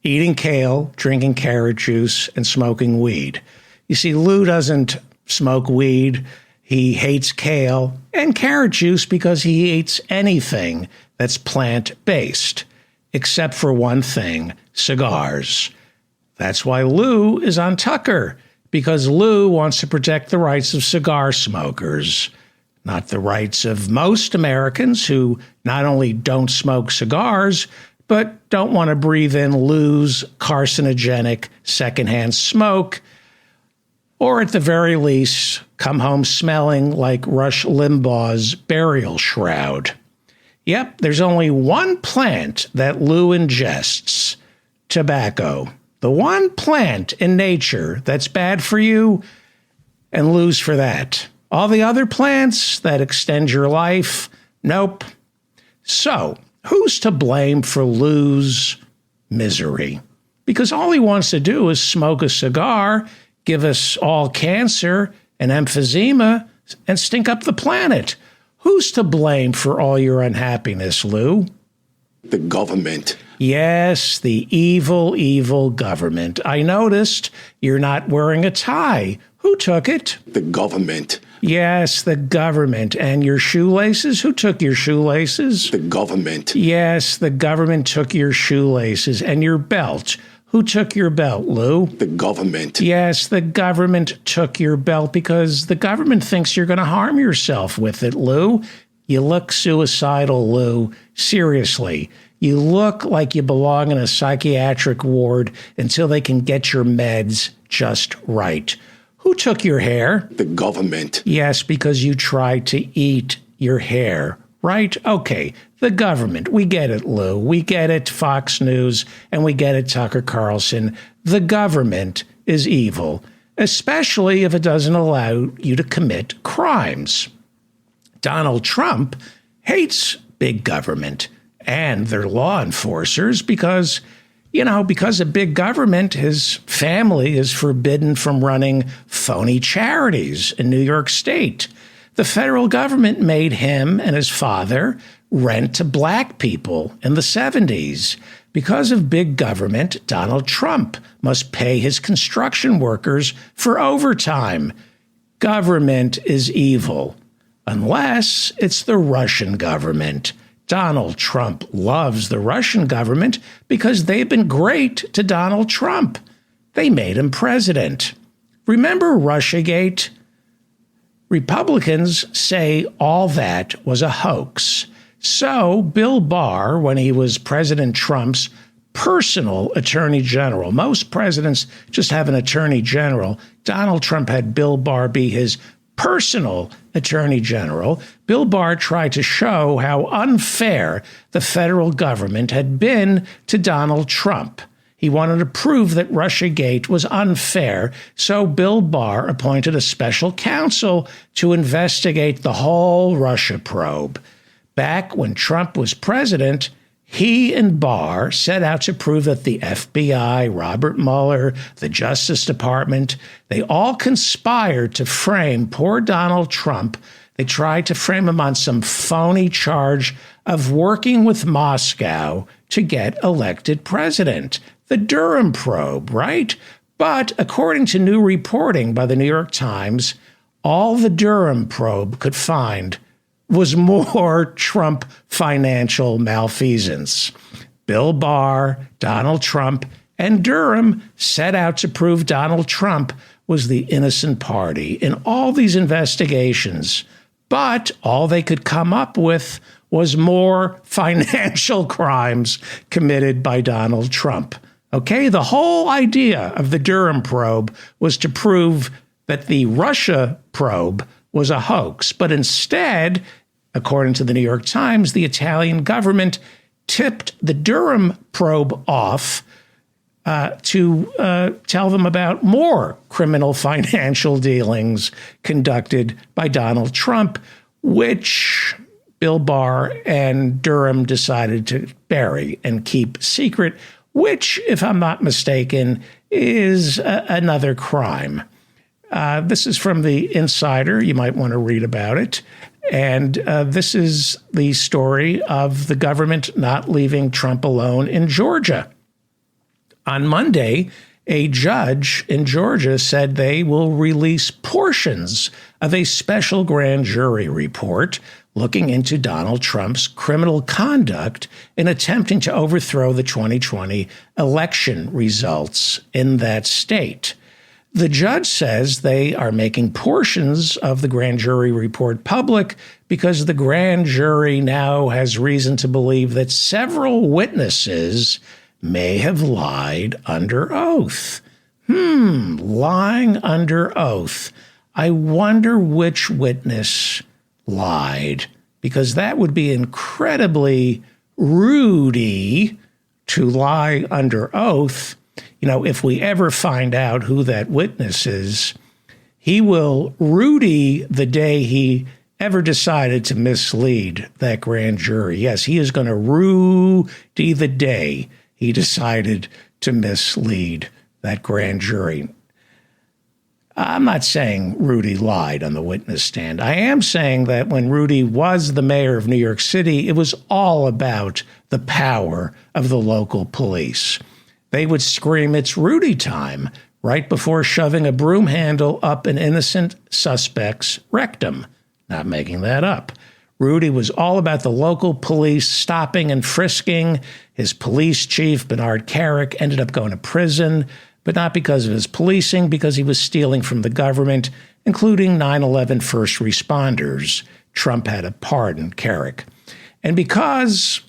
Eating kale, drinking carrot juice, and smoking weed. You see, Lou doesn't smoke weed. He hates kale and carrot juice because he eats anything that's plant-based, except for one thing, cigars. That's why Lou is on Tucker, because Lou wants to protect the rights of cigar smokers, not the rights of most Americans who not only don't smoke cigars, but don't want to breathe in Lou's carcinogenic secondhand smoke, or at the very least, come home smelling like Rush Limbaugh's burial shroud. Yep, there's only one plant that Lou ingests, tobacco. The one plant in nature that's bad for you, and lose for that. All the other plants that extend your life, nope. So, who's to blame for Lou's misery? Because all he wants to do is smoke a cigar, give us all cancer and emphysema, and stink up the planet. Who's to blame for all your unhappiness, Lou? The government. Yes, the evil, evil government. I noticed you're not wearing a tie. Who took it? The government. Yes, the government. And your shoelaces? Who took your shoelaces? The government. Yes, the government took your shoelaces. And your belt? Who took your belt, Lou? The government. Yes, the government took your belt because the government thinks you're going to harm yourself with it, Lou. You look suicidal, Lou. Seriously. You look like you belong in a psychiatric ward until they can get your meds just right. Who took your hair? The government. Yes, because you tried to eat your hair, right? Okay, the government. We get it, Lou. We get it, Fox News, and we get it, Tucker Carlson. The government is evil, especially if it doesn't allow you to commit crimes. Donald Trump hates big government and their law enforcers because of big government, his family is forbidden from running phony charities in New York State. The federal government made him and his father rent to black people in the 70s. Because of big government, Donald Trump must pay his construction workers for overtime. Government is evil, unless it's the Russian government. Donald Trump loves the Russian government because they've been great to Donald Trump. They made him president. Remember Russiagate? Republicans say all that was a hoax. So Bill Barr, when he was President Trump's personal attorney general, most presidents just have an attorney general. Donald Trump had Bill Barr be his personal attorney general. Bill Barr tried to show how unfair the federal government had been to Donald Trump. He wanted to prove that Russiagate was unfair, so Bill Barr appointed a special counsel to investigate the whole Russia probe. Back when Trump was president, he and Barr set out to prove that the FBI, Robert Mueller, the Justice Department, they all conspired to frame poor Donald Trump. They tried to frame him on some phony charge of working with Moscow to get elected president. The Durham probe, right? But according to new reporting by the New York Times, all the Durham probe could find was more Trump financial malfeasance. Bill Barr, Donald Trump, and Durham set out to prove Donald Trump was the innocent party in all these investigations. But all they could come up with was more financial crimes committed by Donald Trump. Okay, the whole idea of the Durham probe was to prove that the Russia probe was a hoax. But instead, according to the New York Times, the Italian government tipped the Durham probe off to tell them about more criminal financial dealings conducted by Donald Trump, which Bill Barr and Durham decided to bury and keep secret, which, if I'm not mistaken, is another crime. This is from the Insider. You might want to read about it. And this is the story of the government not leaving Trump alone in Georgia. On Monday, a judge in Georgia said they will release portions of a special grand jury report looking into Donald Trump's criminal conduct in attempting to overthrow the 2020 election results in that state. The judge says they are making portions of the grand jury report public because the grand jury now has reason to believe that several witnesses may have lied under oath. Lying under oath. I wonder which witness lied, because that would be incredibly rude to lie under oath. if we ever find out who that witness is, he will Rudy the day he ever decided to mislead that grand jury. Yes, he is going to Rudy the day he decided to mislead that grand jury. I'm not saying Rudy lied on the witness stand. I am saying that when Rudy was the mayor of New York City, it was all about the power of the local police. They would scream, "It's Rudy time," right before shoving a broom handle up an innocent suspect's rectum. Not making that up. Rudy was all about the local police stopping and frisking. His police chief, Bernard Kerik, ended up going to prison, but not because of his policing, because he was stealing from the government, including 9/11 first responders. Trump had to pardon Kerik. And because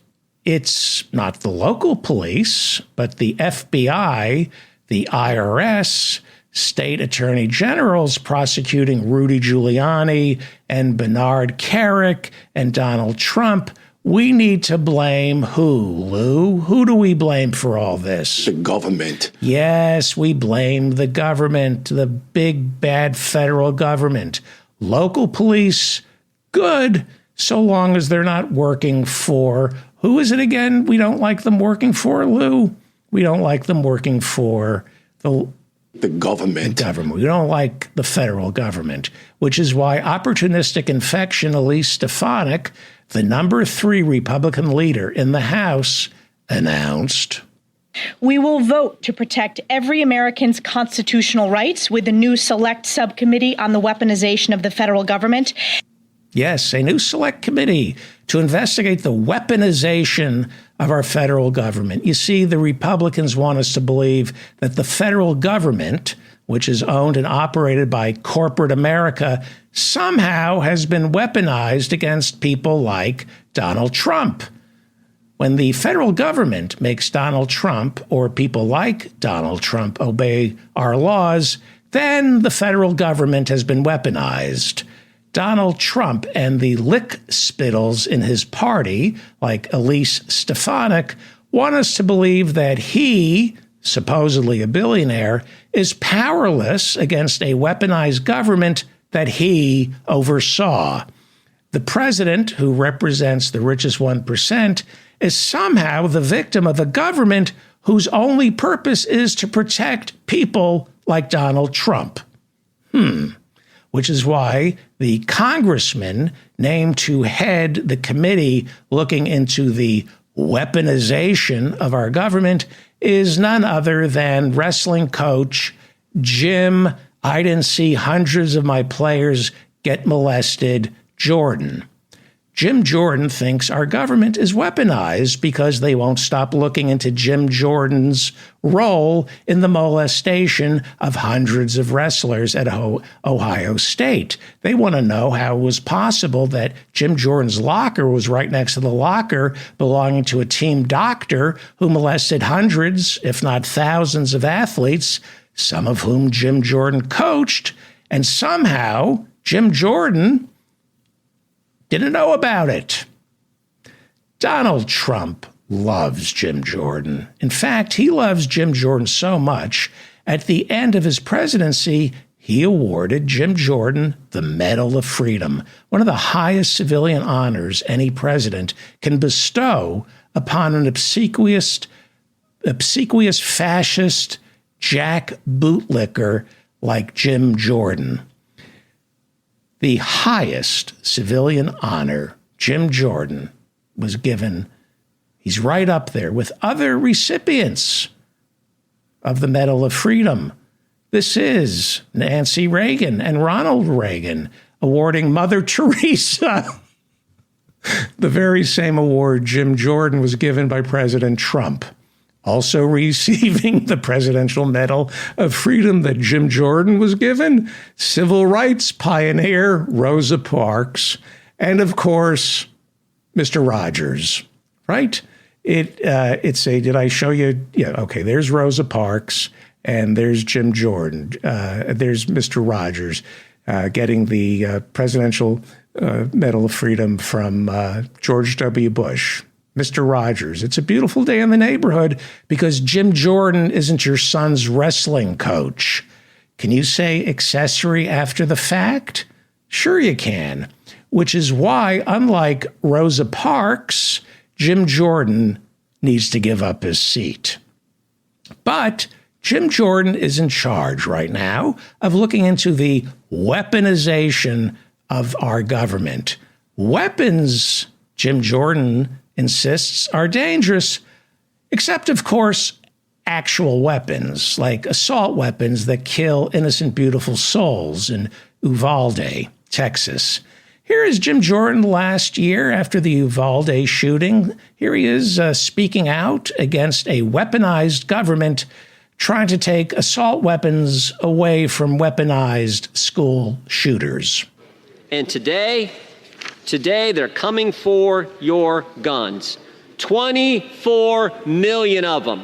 it's not the local police, but the FBI, the IRS, state attorney generals prosecuting Rudy Giuliani and Bernard Kerik and Donald Trump, we need to blame who, Lou? Who do we blame for all this? The government. Yes, we blame the government, the big bad federal government. Local police, good, so long as they're not working for, who is it again we don't like them working for, Lou? We don't like them working for the government. We don't like the federal government, which is why opportunistic infection Elise Stefanik, the number 3 Republican leader in the House, announced, "We will vote to protect every American's constitutional rights with a new select subcommittee on the weaponization of the federal government." Yes, a new select committee to investigate the weaponization of our federal government. You see, the Republicans want us to believe that the federal government, which is owned and operated by corporate America, somehow has been weaponized against people like Donald Trump. When the federal government makes Donald Trump or people like Donald Trump obey our laws, then the federal government has been weaponized. Donald Trump and the lick-spittles in his party, like Elise Stefanik, want us to believe that he, supposedly a billionaire, is powerless against a weaponized government that he oversaw. The president, who represents the richest 1%, is somehow the victim of a government whose only purpose is to protect people like Donald Trump. Which is why the congressman named to head the committee looking into the weaponization of our government is none other than wrestling coach Jim, I didn't see hundreds of my players get molested, Jordan. Jim Jordan thinks our government is weaponized because they won't stop looking into Jim Jordan's role in the molestation of hundreds of wrestlers at Ohio State. They want to know how it was possible that Jim Jordan's locker was right next to the locker belonging to a team doctor who molested hundreds, if not thousands, of athletes, some of whom Jim Jordan coached, and somehow Jim Jordan didn't know about it. Donald Trump loves Jim Jordan. In fact, he loves Jim Jordan so much, at the end of his presidency, he awarded Jim Jordan the Medal of Freedom, one of the highest civilian honors any president can bestow upon an obsequious fascist jack bootlicker like Jim Jordan. The highest civilian honor Jim Jordan was given, he's right up there with other recipients of the Medal of Freedom. This is Nancy Reagan and Ronald Reagan awarding Mother Teresa the very same award Jim Jordan was given by President Trump. Also receiving the Presidential Medal of Freedom that Jim Jordan was given, civil rights pioneer Rosa Parks, and of course, Mr. Rogers, right? It's a, did I show you? Yeah, okay, there's Rosa Parks, and there's Jim Jordan. There's Mr. Rogers getting the Presidential Medal of Freedom from George W. Bush. Mr. Rogers, it's a beautiful day in the neighborhood because Jim Jordan isn't your son's wrestling coach. Can you say accessory after the fact? Sure you can, which is why, unlike Rosa Parks, Jim Jordan needs to give up his seat. But Jim Jordan is in charge right now of looking into the weaponization of our government. Weapons, Jim Jordan insists, are dangerous, except, of course, actual weapons, like assault weapons that kill innocent, beautiful souls in Uvalde, Texas. Here is Jim Jordan last year after the Uvalde shooting. Here he is speaking out against a weaponized government trying to take assault weapons away from weaponized school shooters. And today they're coming for your guns. 24 million of them.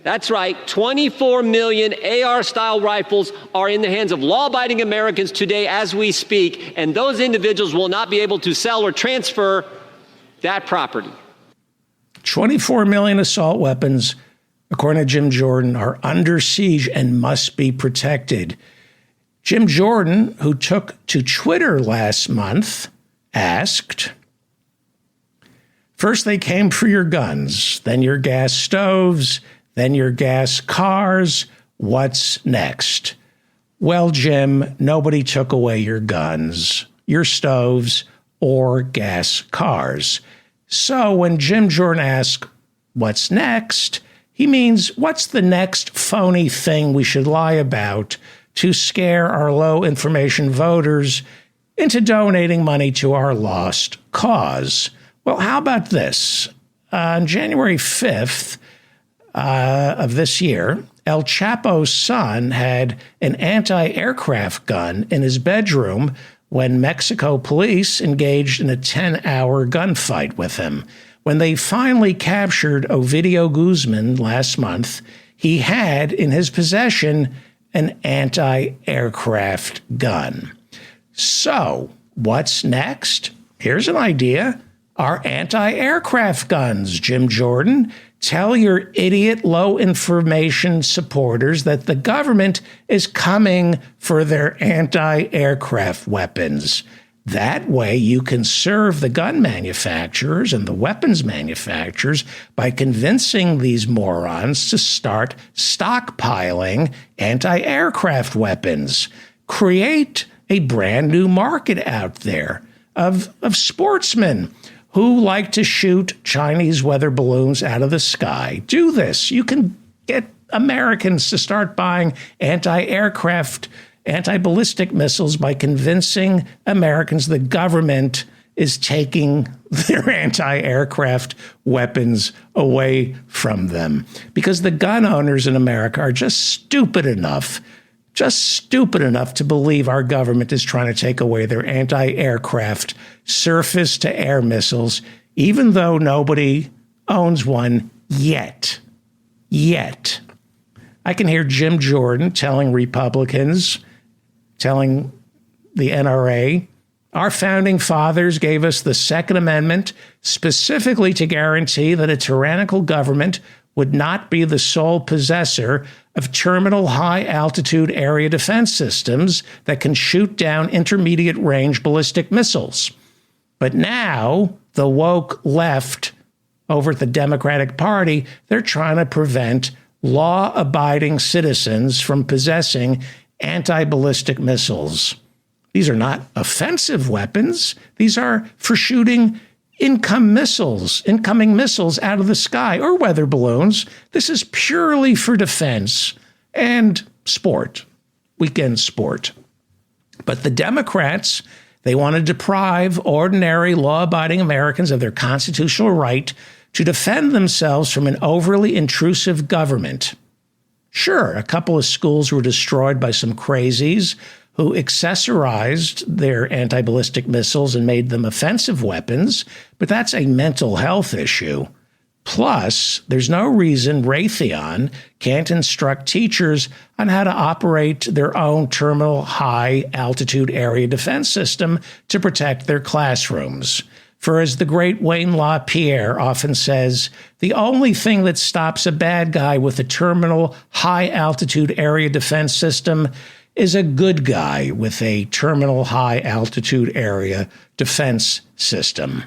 That's right, 24 million AR-style rifles are in the hands of law-abiding Americans today as we speak, and those individuals will not be able to sell or transfer that property. 24 million assault weapons, according to Jim Jordan, are under siege and must be protected. Jim Jordan, who took to Twitter last month, asked, "First they came for your guns, then your gas stoves, then your gas cars. What's next?" Well, Jim, nobody took away your guns, your stoves, or gas cars. So when Jim Jordan asks, what's next? He means, what's the next phony thing we should lie about to scare our low information voters into donating money to our lost cause? Well, how about this? On January 5th, of this year, El Chapo's son had an anti-aircraft gun in his bedroom when Mexico police engaged in a 10-hour gunfight with him. When they finally captured Ovidio Guzman last month, he had in his possession an anti-aircraft gun. So, what's next? Here's an idea. Our anti-aircraft guns, Jim Jordan. Tell your idiot low information supporters that the government is coming for their anti-aircraft weapons. That way you can serve the gun manufacturers and the weapons manufacturers by convincing these morons to start stockpiling anti-aircraft weapons. Create a brand new market out there of sportsmen who like to shoot Chinese weather balloons out of the sky. Do this. You can get Americans to start buying anti-aircraft, anti-ballistic missiles by convincing Americans the government is taking their anti-aircraft weapons away from them. Because the gun owners in America are just stupid enough to believe our government is trying to take away their anti-aircraft surface-to-air missiles, even though nobody owns one yet. I can hear Jim Jordan telling Republicans, telling the NRA, our founding fathers gave us the Second Amendment specifically to guarantee that a tyrannical government would not be the sole possessor of terminal high-altitude area defense systems that can shoot down intermediate-range ballistic missiles. But now, the woke left over at the Democratic Party, they're trying to prevent law-abiding citizens from possessing anti-ballistic missiles. These are not offensive weapons. These are for shooting incoming missiles out of the sky, or weather balloons. This is purely for defense and sport, weekend sport. But the Democrats, they want to deprive ordinary law-abiding Americans of their constitutional right to defend themselves from an overly intrusive government. Sure, a couple of schools were destroyed by some crazies who accessorized their anti-ballistic missiles and made them offensive weapons, but that's a mental health issue. Plus, there's no reason Raytheon can't instruct teachers on how to operate their own terminal high-altitude area defense system to protect their classrooms. For as the great Wayne LaPierre often says, the only thing that stops a bad guy with a terminal high-altitude area defense system is a good guy with a terminal high-altitude area defense system.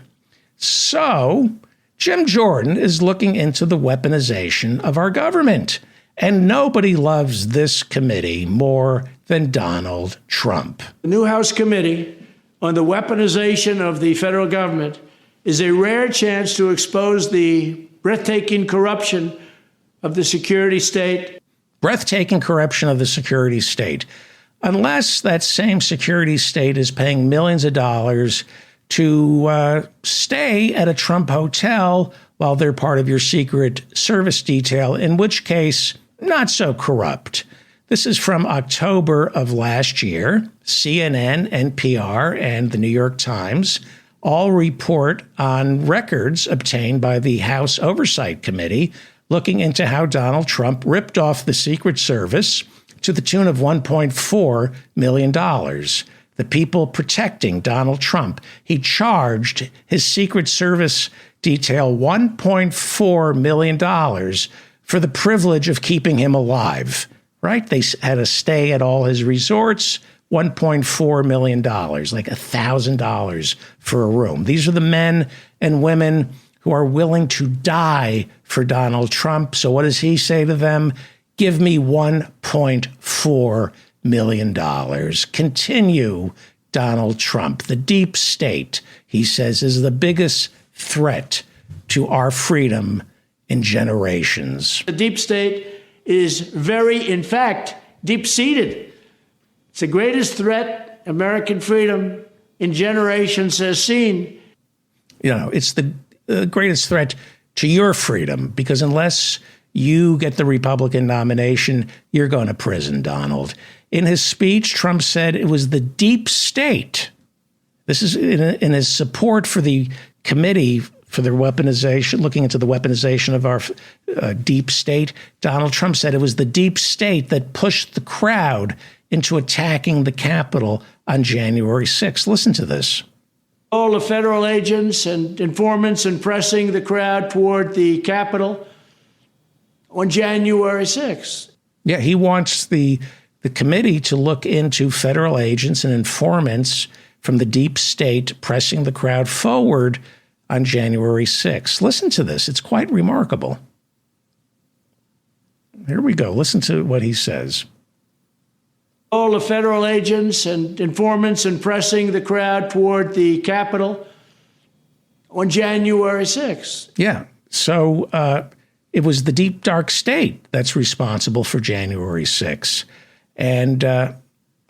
So, Jim Jordan is looking into the weaponization of our government. And nobody loves this committee more than Donald Trump. The new House Committee on the Weaponization of the Federal Government is a rare chance to expose the breathtaking corruption of the security state. Breathtaking corruption of the security state. Unless that same security state is paying millions of dollars to stay at a Trump hotel while they're part of your Secret Service detail, in which case, not so corrupt. This is from October of last year. CNN, NPR, and the New York Times all report on records obtained by the House Oversight Committee looking into how Donald Trump ripped off the Secret Service to the tune of $1.4 million. The people protecting Donald Trump. He charged his Secret Service detail $1.4 million for the privilege of keeping him alive, right? They had to stay at all his resorts, $1.4 million, like $1,000 for a room. These are the men and women who are willing to die for Donald Trump. So what does he say to them? Give me $1.4 million. Continue, Donald Trump. The deep state, he says, is the biggest threat to our freedom in generations. The deep state is in fact, deep-seated. It's the greatest threat American freedom in generations has seen. You know, it's the greatest threat to your freedom, because unless you get the Republican nomination, you're going to prison, Donald. In his speech, Trump said it was the deep state. This is in his support for the committee for the weaponization, looking into the weaponization of our deep state. Donald Trump said it was the deep state that pushed the crowd into attacking the Capitol on January 6th. Listen to this. All the federal agents and informants and pressing the crowd toward the Capitol on January 6th. Yeah, he wants the committee to look into federal agents and informants from the deep state pressing the crowd forward on January 6th. Listen to this. It's quite remarkable. Here we go. Listen to what he says. All the federal agents and informants and pressing the crowd toward the Capitol on January 6th. Yeah. So it was the deep, dark state that's responsible for January 6th. And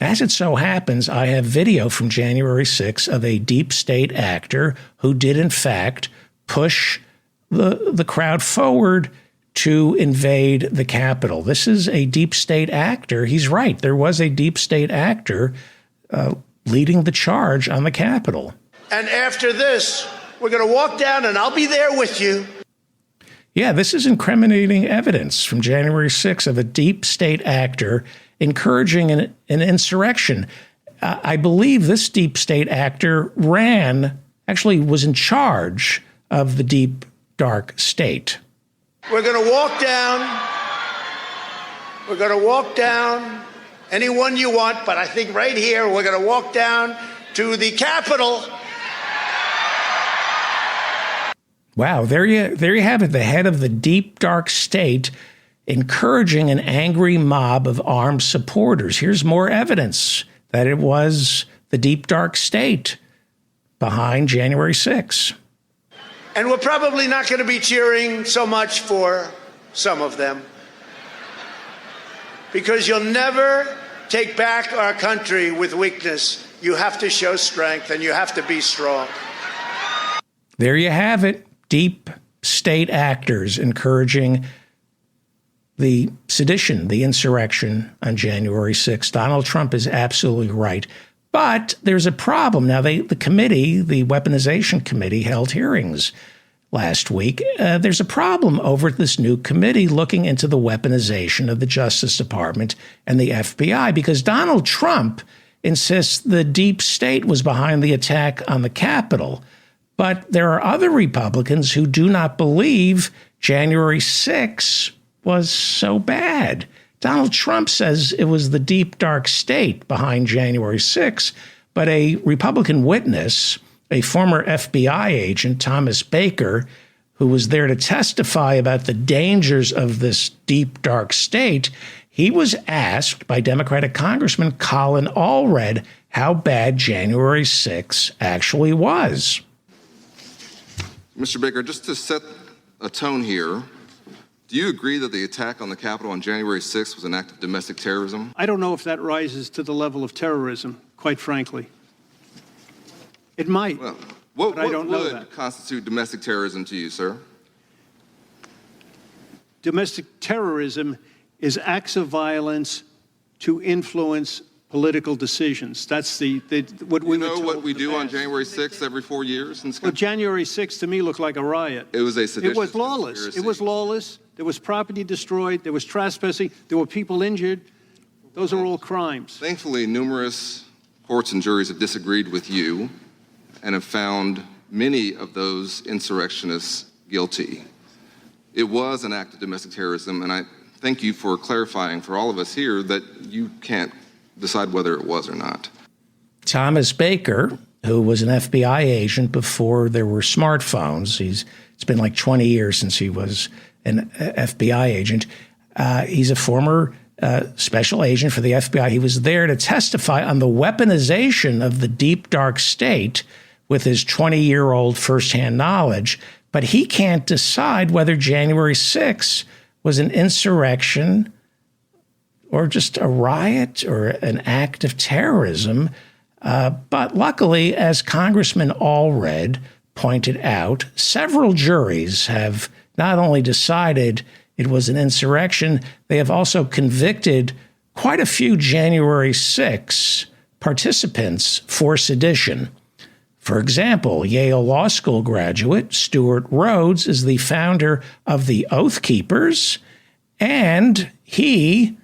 as it so happens, I have video from January 6th of a deep state actor who did, in fact, push the crowd forward to invade the Capitol. This is a deep state actor. He's right. There was a deep state actor leading the charge on the Capitol. And after this, we're going to walk down and I'll be there with you. Yeah, this is incriminating evidence from January 6th of a deep state actor encouraging an insurrection. I believe this deep state actor actually was in charge of the deep, dark state. We're going to walk down. We're going to walk down anyone you want, but I think right here we're going to walk down to the Capitol. Wow, there you have it. The head of the deep, dark state encouraging an angry mob of armed supporters. Here's more evidence that it was the deep, dark state behind January 6th. And we're probably not going to be cheering so much for some of them, because you'll never take back our country with weakness. You have to show strength and you have to be strong. There you have it. Deep state actors encouraging the sedition, the insurrection on January 6th. Donald Trump is absolutely right. But there's a problem. Now, the committee, the Weaponization Committee, held hearings last week. There's a problem over at this new committee looking into the weaponization of the Justice Department and the FBI, because Donald Trump insists the deep state was behind the attack on the Capitol. But there are other Republicans who do not believe January 6 was so bad. Donald Trump says it was the deep, dark state behind January 6, but a Republican witness, a former FBI agent, Thomas Baker, who was there to testify about the dangers of this deep, dark state, he was asked by Democratic Congressman Colin Allred how bad January 6 actually was. Mr. Baker, just to set a tone here, do you agree that the attack on the Capitol on January 6th was an act of domestic terrorism? I don't know if that rises to the level of terrorism, quite frankly. It might. Well, what would constitute domestic terrorism to you, sir? Domestic terrorism is acts of violence to influence political decisions. That's what we know what we do on January 6th every 4 years? Well, January 6th to me looked like a riot. It was a seditious It was lawless. conspiracy. It was lawless. There was property destroyed. There was trespassing. There were people injured. Those are all crimes. Thankfully, numerous courts and juries have disagreed with you and have found many of those insurrectionists guilty. It was an act of domestic terrorism, and I thank you for clarifying for all of us here that you can't decide whether it was or not. Thomas Baker, who was an FBI agent before there were smartphones, it's been like 20 years since he was an FBI agent. He's a former special agent for the FBI. He was there to testify on the weaponization of the deep, dark state with his 20-year-old firsthand knowledge. But he can't decide whether January 6 was an insurrection or just a riot or an act of terrorism. But luckily, as Congressman Allred pointed out, several juries have not only decided it was an insurrection, they have also convicted quite a few January 6 participants for sedition. For example, Yale Law School graduate Stuart Rhodes is the founder of the Oath Keepers, and he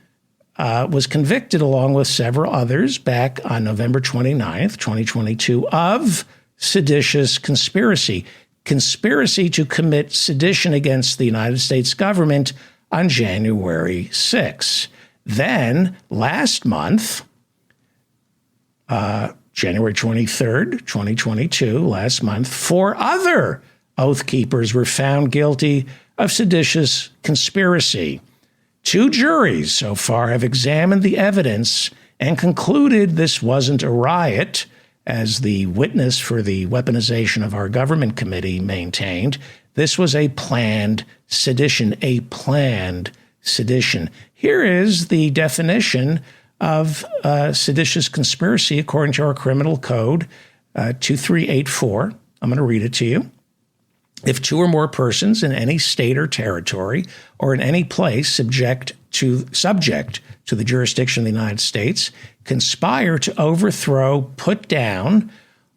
was convicted along with several others back on November 29th, 2022, of seditious conspiracy to commit sedition against the United States government on January 6. Then last month, January 23rd, 2022, last month, 4 other Oath Keepers were found guilty of seditious conspiracy. 2 juries so far have examined the evidence and concluded this wasn't a riot, as the witness for the weaponization of our government committee maintained. This was a planned sedition, Here is the definition of seditious conspiracy according to our criminal code, 2384. I'm going to read it to you. If 2 or more persons in any state or territory or in any place subject to the jurisdiction of the United States conspire to overthrow, put down,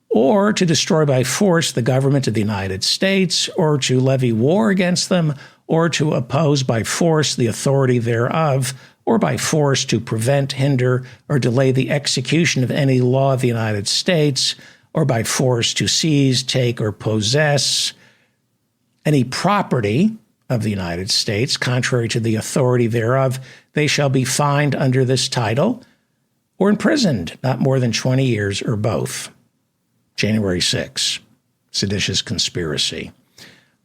or to destroy by force the government of the United States, or to levy war against them, or to oppose by force the authority thereof, or by force to prevent, hinder, or delay the execution of any law of the United States, or by force to seize, take, or possess any property of the United States, contrary to the authority thereof, they shall be fined under this title or imprisoned not more than 20 years or both. January 6, seditious conspiracy.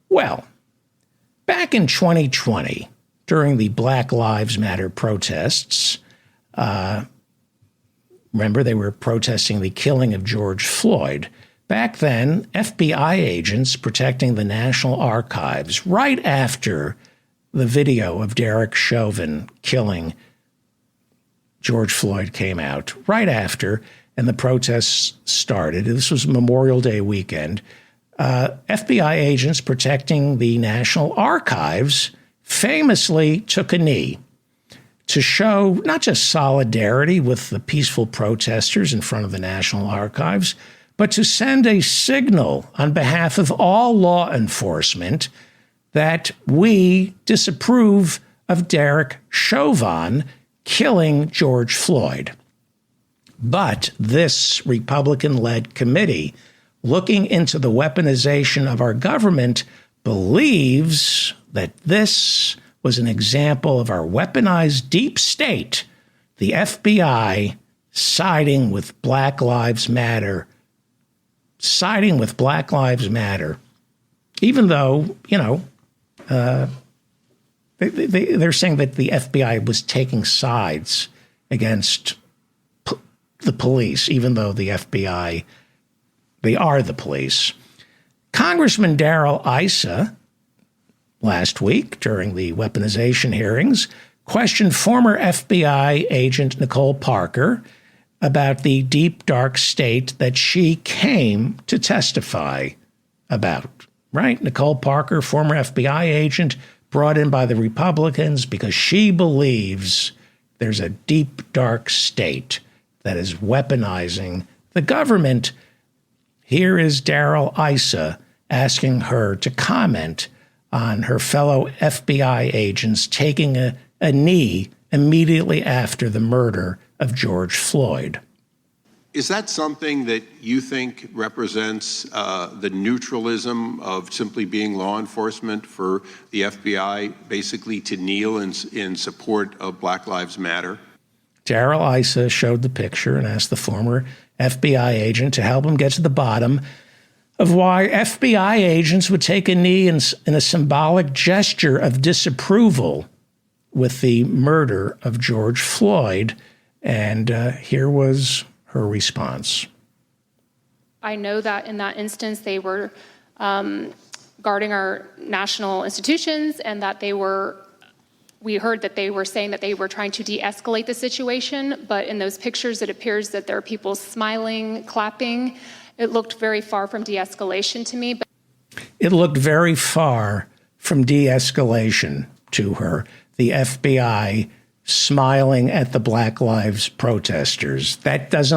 Well, back in 2020, during the Black Lives Matter protests, remember they were protesting the killing of George Floyd. Back then, FBI agents protecting the National Archives, right after the video of Derek Chauvin killing George Floyd came out, right after, and the protests started. This was Memorial Day weekend. FBI agents protecting the National Archives famously took a knee to show not just solidarity with the peaceful protesters in front of the National Archives, but to send a signal on behalf of all law enforcement that we disapprove of Derek Chauvin killing George Floyd. But this Republican-led committee looking into the weaponization of our government, believes that this was an example of our weaponized deep state, the FBI siding with Black Lives Matter, even though, they're saying that the FBI was taking sides against the police, even though the FBI, they are the police. Congressman Darrell Issa, last week during the weaponization hearings, questioned former FBI agent Nicole Parker about the deep, dark state that she came to testify about, right? Nicole Parker, former FBI agent, brought in by the Republicans because she believes there's a deep, dark state that is weaponizing the government. Here is Darrell Issa asking her to comment on her fellow FBI agents taking a knee immediately after the murder of George Floyd. Is that something that you think represents the neutralism of simply being law enforcement for the FBI basically to kneel in support of Black Lives Matter? Darrell Issa showed the picture and asked the former FBI agent to help him get to the bottom of why FBI agents would take a knee in a symbolic gesture of disapproval with the murder of George Floyd. And here was her response. I know that in that instance, they were guarding our national institutions and that we heard that they were saying that they were trying to de-escalate the situation. But in those pictures, it appears that there are people smiling, clapping. It looked very far from de-escalation to me. It looked very far from de-escalation to her. The FBI smiling at the Black Lives protesters. That's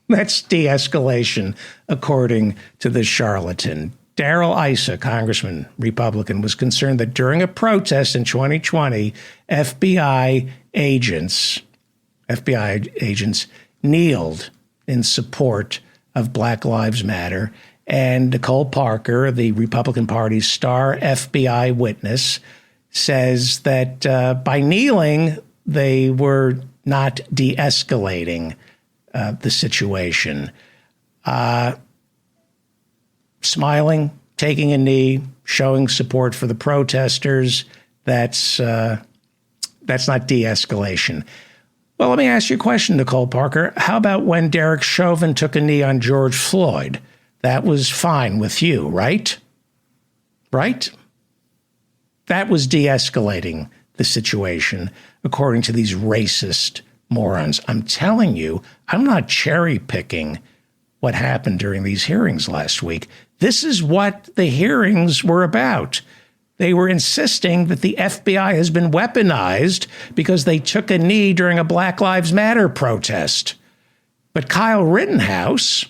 de-escalation, according to the charlatan. Darrell Issa, Congressman, Republican, was concerned that during a protest in 2020, FBI agents kneeled in support of Black Lives Matter. And Nicole Parker, the Republican Party's star FBI witness, says that by kneeling, they were not de-escalating the situation. Smiling, taking a knee, showing support for the protesters, that's not de-escalation. Well, let me ask you a question, Nicole Parker. How about when Derek Chauvin took a knee on George Floyd? That was fine with you, right? Right? That was de-escalating the situation, according to these racist morons. I'm telling you, I'm not cherry-picking what happened during these hearings last week. This is what the hearings were about. They were insisting that the FBI has been weaponized because they took a knee during a Black Lives Matter protest. But Kyle Rittenhouse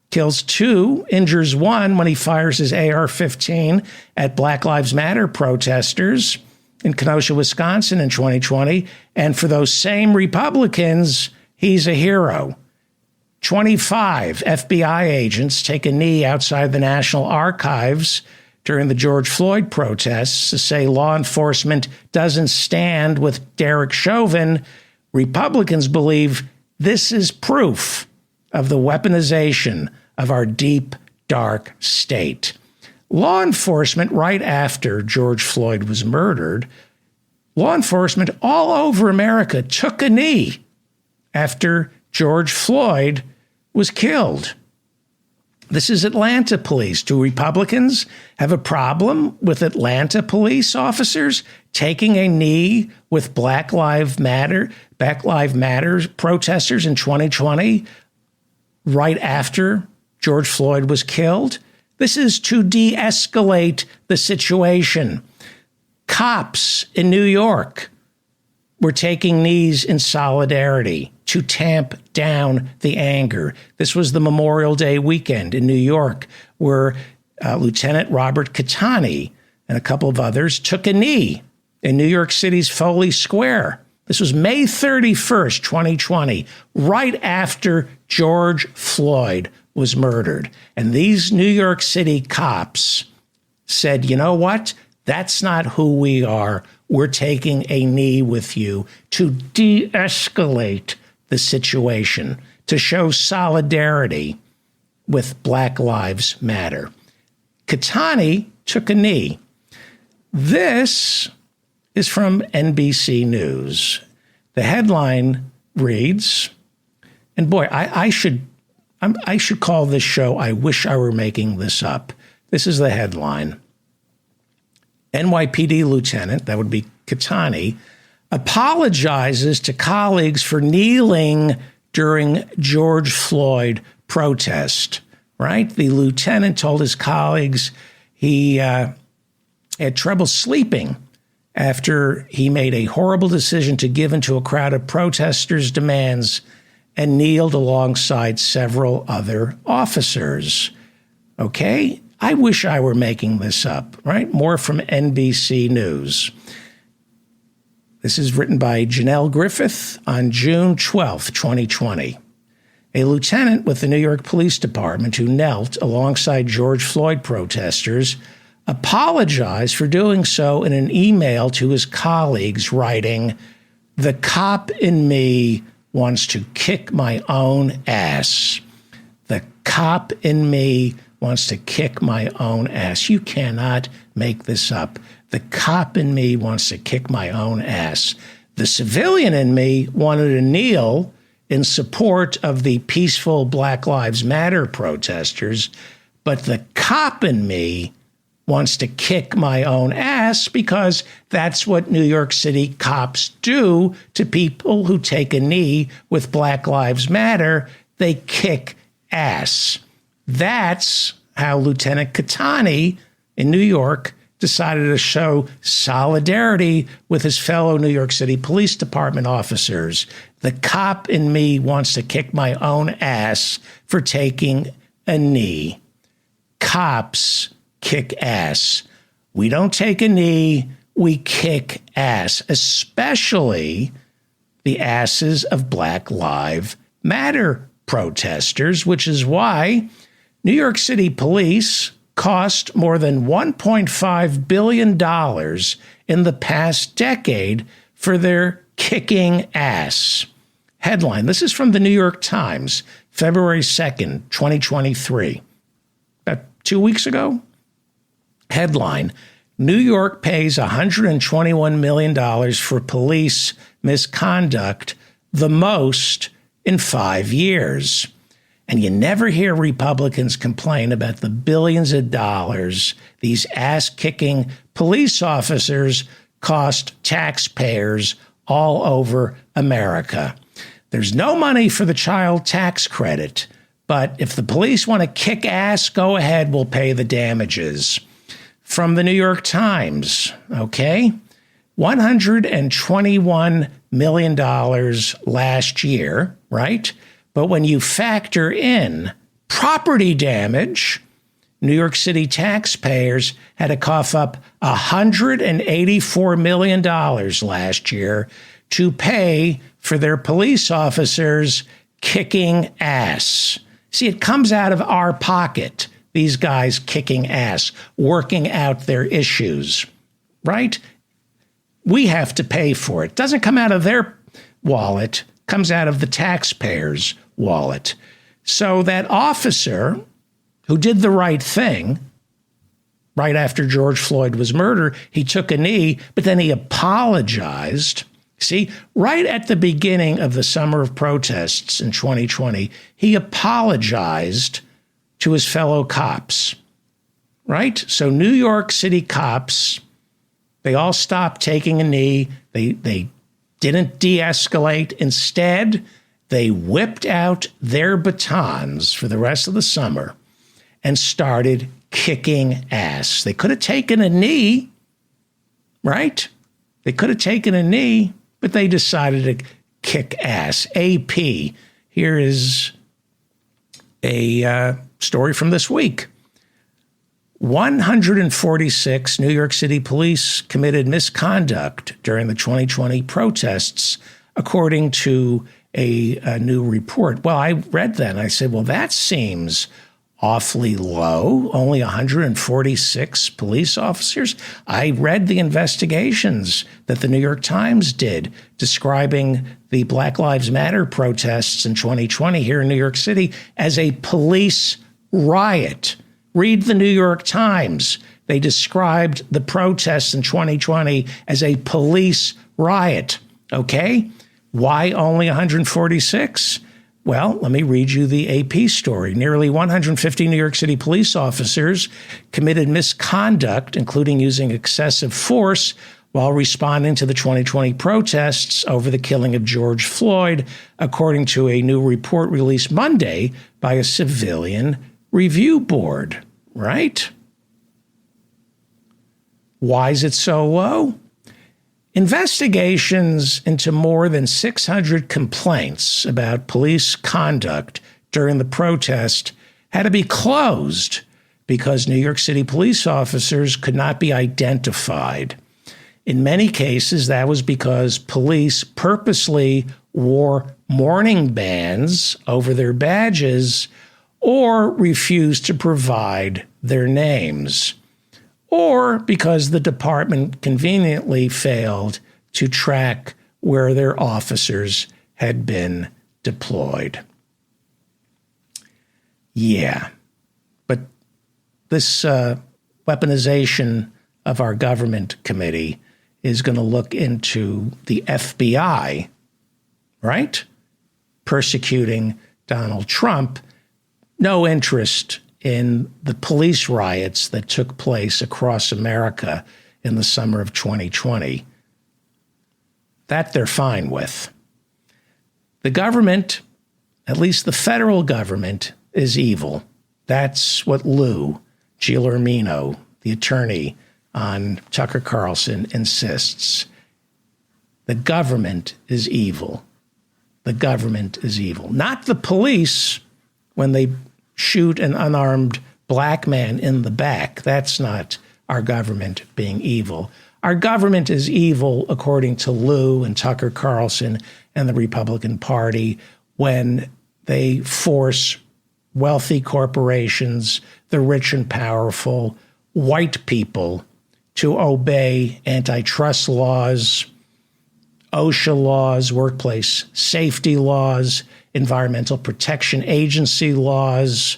kills 2, injures 1 when he fires his AR-15 at Black Lives Matter protesters in Kenosha, Wisconsin in 2020. And for those same Republicans, he's a hero. 25 FBI agents take a knee outside the National Archives during the George Floyd protests to say law enforcement doesn't stand with Derek Chauvin. Republicans believe this is proof of the weaponization of our deep, dark state. Law enforcement, right after George Floyd was murdered, law enforcement all over America took a knee after George Floyd was killed. This is Atlanta police. Do Republicans have a problem with Atlanta police officers taking a knee with Black Lives Matter protesters in 2020, right after George Floyd was killed? This is to de-escalate the situation. Cops in New York were taking knees in solidarity to tamp down the anger. This was the Memorial Day weekend in New York, where Lieutenant Robert Catani and a couple of others took a knee in New York City's Foley Square. This was May 31st, 2020, right after George Floyd was murdered. And these New York City cops said, you know what? That's not who we are. We're taking a knee with you to de-escalate the situation, to show solidarity with Black Lives Matter. Katani took a knee. This is from NBC News. The headline reads, and boy, I should call this show "I Wish I Were Making This Up." This is the headline. NYPD lieutenant, that would be Katani, apologizes to colleagues for kneeling during George Floyd protest, right? The lieutenant told his colleagues he had trouble sleeping after he made a horrible decision to give in to a crowd of protesters' demands and kneeled alongside several other officers. Okay? I wish I were making this up, right? More from NBC News. This is written by Janelle Griffith on June 12th, 2020. A lieutenant with the New York Police Department who knelt alongside George Floyd protesters apologized for doing so in an email to his colleagues, writing, "The cop in me wants to kick my own ass. The cop in me wants to kick my own ass." You cannot make this up. The cop in me wants to kick my own ass. The civilian in me wanted to kneel in support of the peaceful Black Lives Matter protesters, but the cop in me wants to kick my own ass because that's what New York City cops do to people who take a knee with Black Lives Matter. They kick ass. That's how Lieutenant Katani in New York decided to show solidarity with his fellow New York City Police Department officers. The cop in me wants to kick my own ass for taking a knee. Cops kick ass. We don't take a knee, we kick ass, especially the asses of Black Lives Matter protesters, which is why New York City police cost more than $1.5 billion in the past decade for their kicking ass. Headline, this is from the New York Times, February 2nd, 2023, about 2 weeks ago. Headline, New York pays $121 million for police misconduct, the most in 5 years. And you never hear Republicans complain about the billions of dollars these ass-kicking police officers cost taxpayers all over America. There's no money for the child tax credit, but if the police want to kick ass, go ahead, we'll pay the damages. From the New York Times, okay? $121 million last year, right? But when you factor in property damage, New York City taxpayers had to cough up $184 million last year to pay for their police officers kicking ass. See, it comes out of our pocket, these guys kicking ass, working out their issues, right? We have to pay for it. It doesn't come out of their wallet, it comes out of the taxpayer's wallet. So that officer who did the right thing right after George Floyd was murdered, he took a knee, but then he apologized. See, right at the beginning of the summer of protests in 2020, he apologized to his fellow cops, right? So New York City cops, they all stopped taking a knee. They didn't de-escalate. Instead, they whipped out their batons for the rest of the summer and started kicking ass. They could have taken a knee, right? They could have taken a knee, but they decided to kick ass. AP, here is a story from this week. 146 New York City police committed misconduct during the 2020 protests, according to a new report. Well, I read that and I said, well, that seems awfully low, only 146 police officers. I read the investigations that the New York Times did describing the Black Lives Matter protests in 2020 here in New York City as a police riot. Read the New York Times. They described the protests in 2020 as a police riot. Okay? Why only 146? Well, let me read you the AP story. Nearly 150 New York City police officers committed misconduct, including using excessive force while responding to the 2020 protests over the killing of George Floyd, according to a new report released Monday by a civilian review board, right? Why is it so low? Investigations into more than 600 complaints about police conduct during the protest had to be closed because New York City police officers could not be identified. In many cases, that was because police purposely wore mourning bands over their badges or refused to provide their names, or because the department conveniently failed to track where their officers had been deployed. Yeah, but this weaponization of our government committee is going to look into the FBI, right? Persecuting Donald Trump. No interest in the police riots that took place across America in the summer of 2020. That they're fine with. The government, at least the federal government, is evil. That's what Lou Giuliano, the attorney on Tucker Carlson, insists. The government is evil. The government is evil. Not the police when they shoot an unarmed black man in the back. That's not our government being evil. Our government is evil, according to Lou and Tucker Carlson and the Republican Party, when they force wealthy corporations, the rich and powerful, white people to obey antitrust laws, OSHA laws, workplace safety laws, Environmental Protection Agency laws.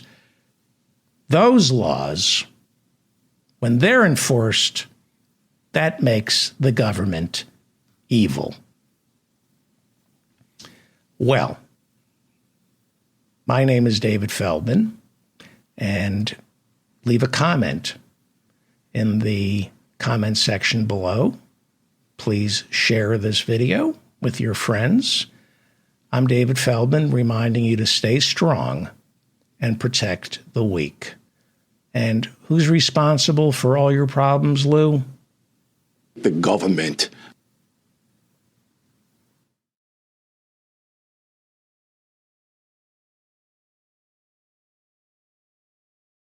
Those laws, when they're enforced, that makes the government evil. Well, my name is David Feldman, and leave a comment in the comment section below. Please share this video with your friends. I'm David Feldman, reminding you to stay strong and protect the weak. And who's responsible for all your problems, Lou? The government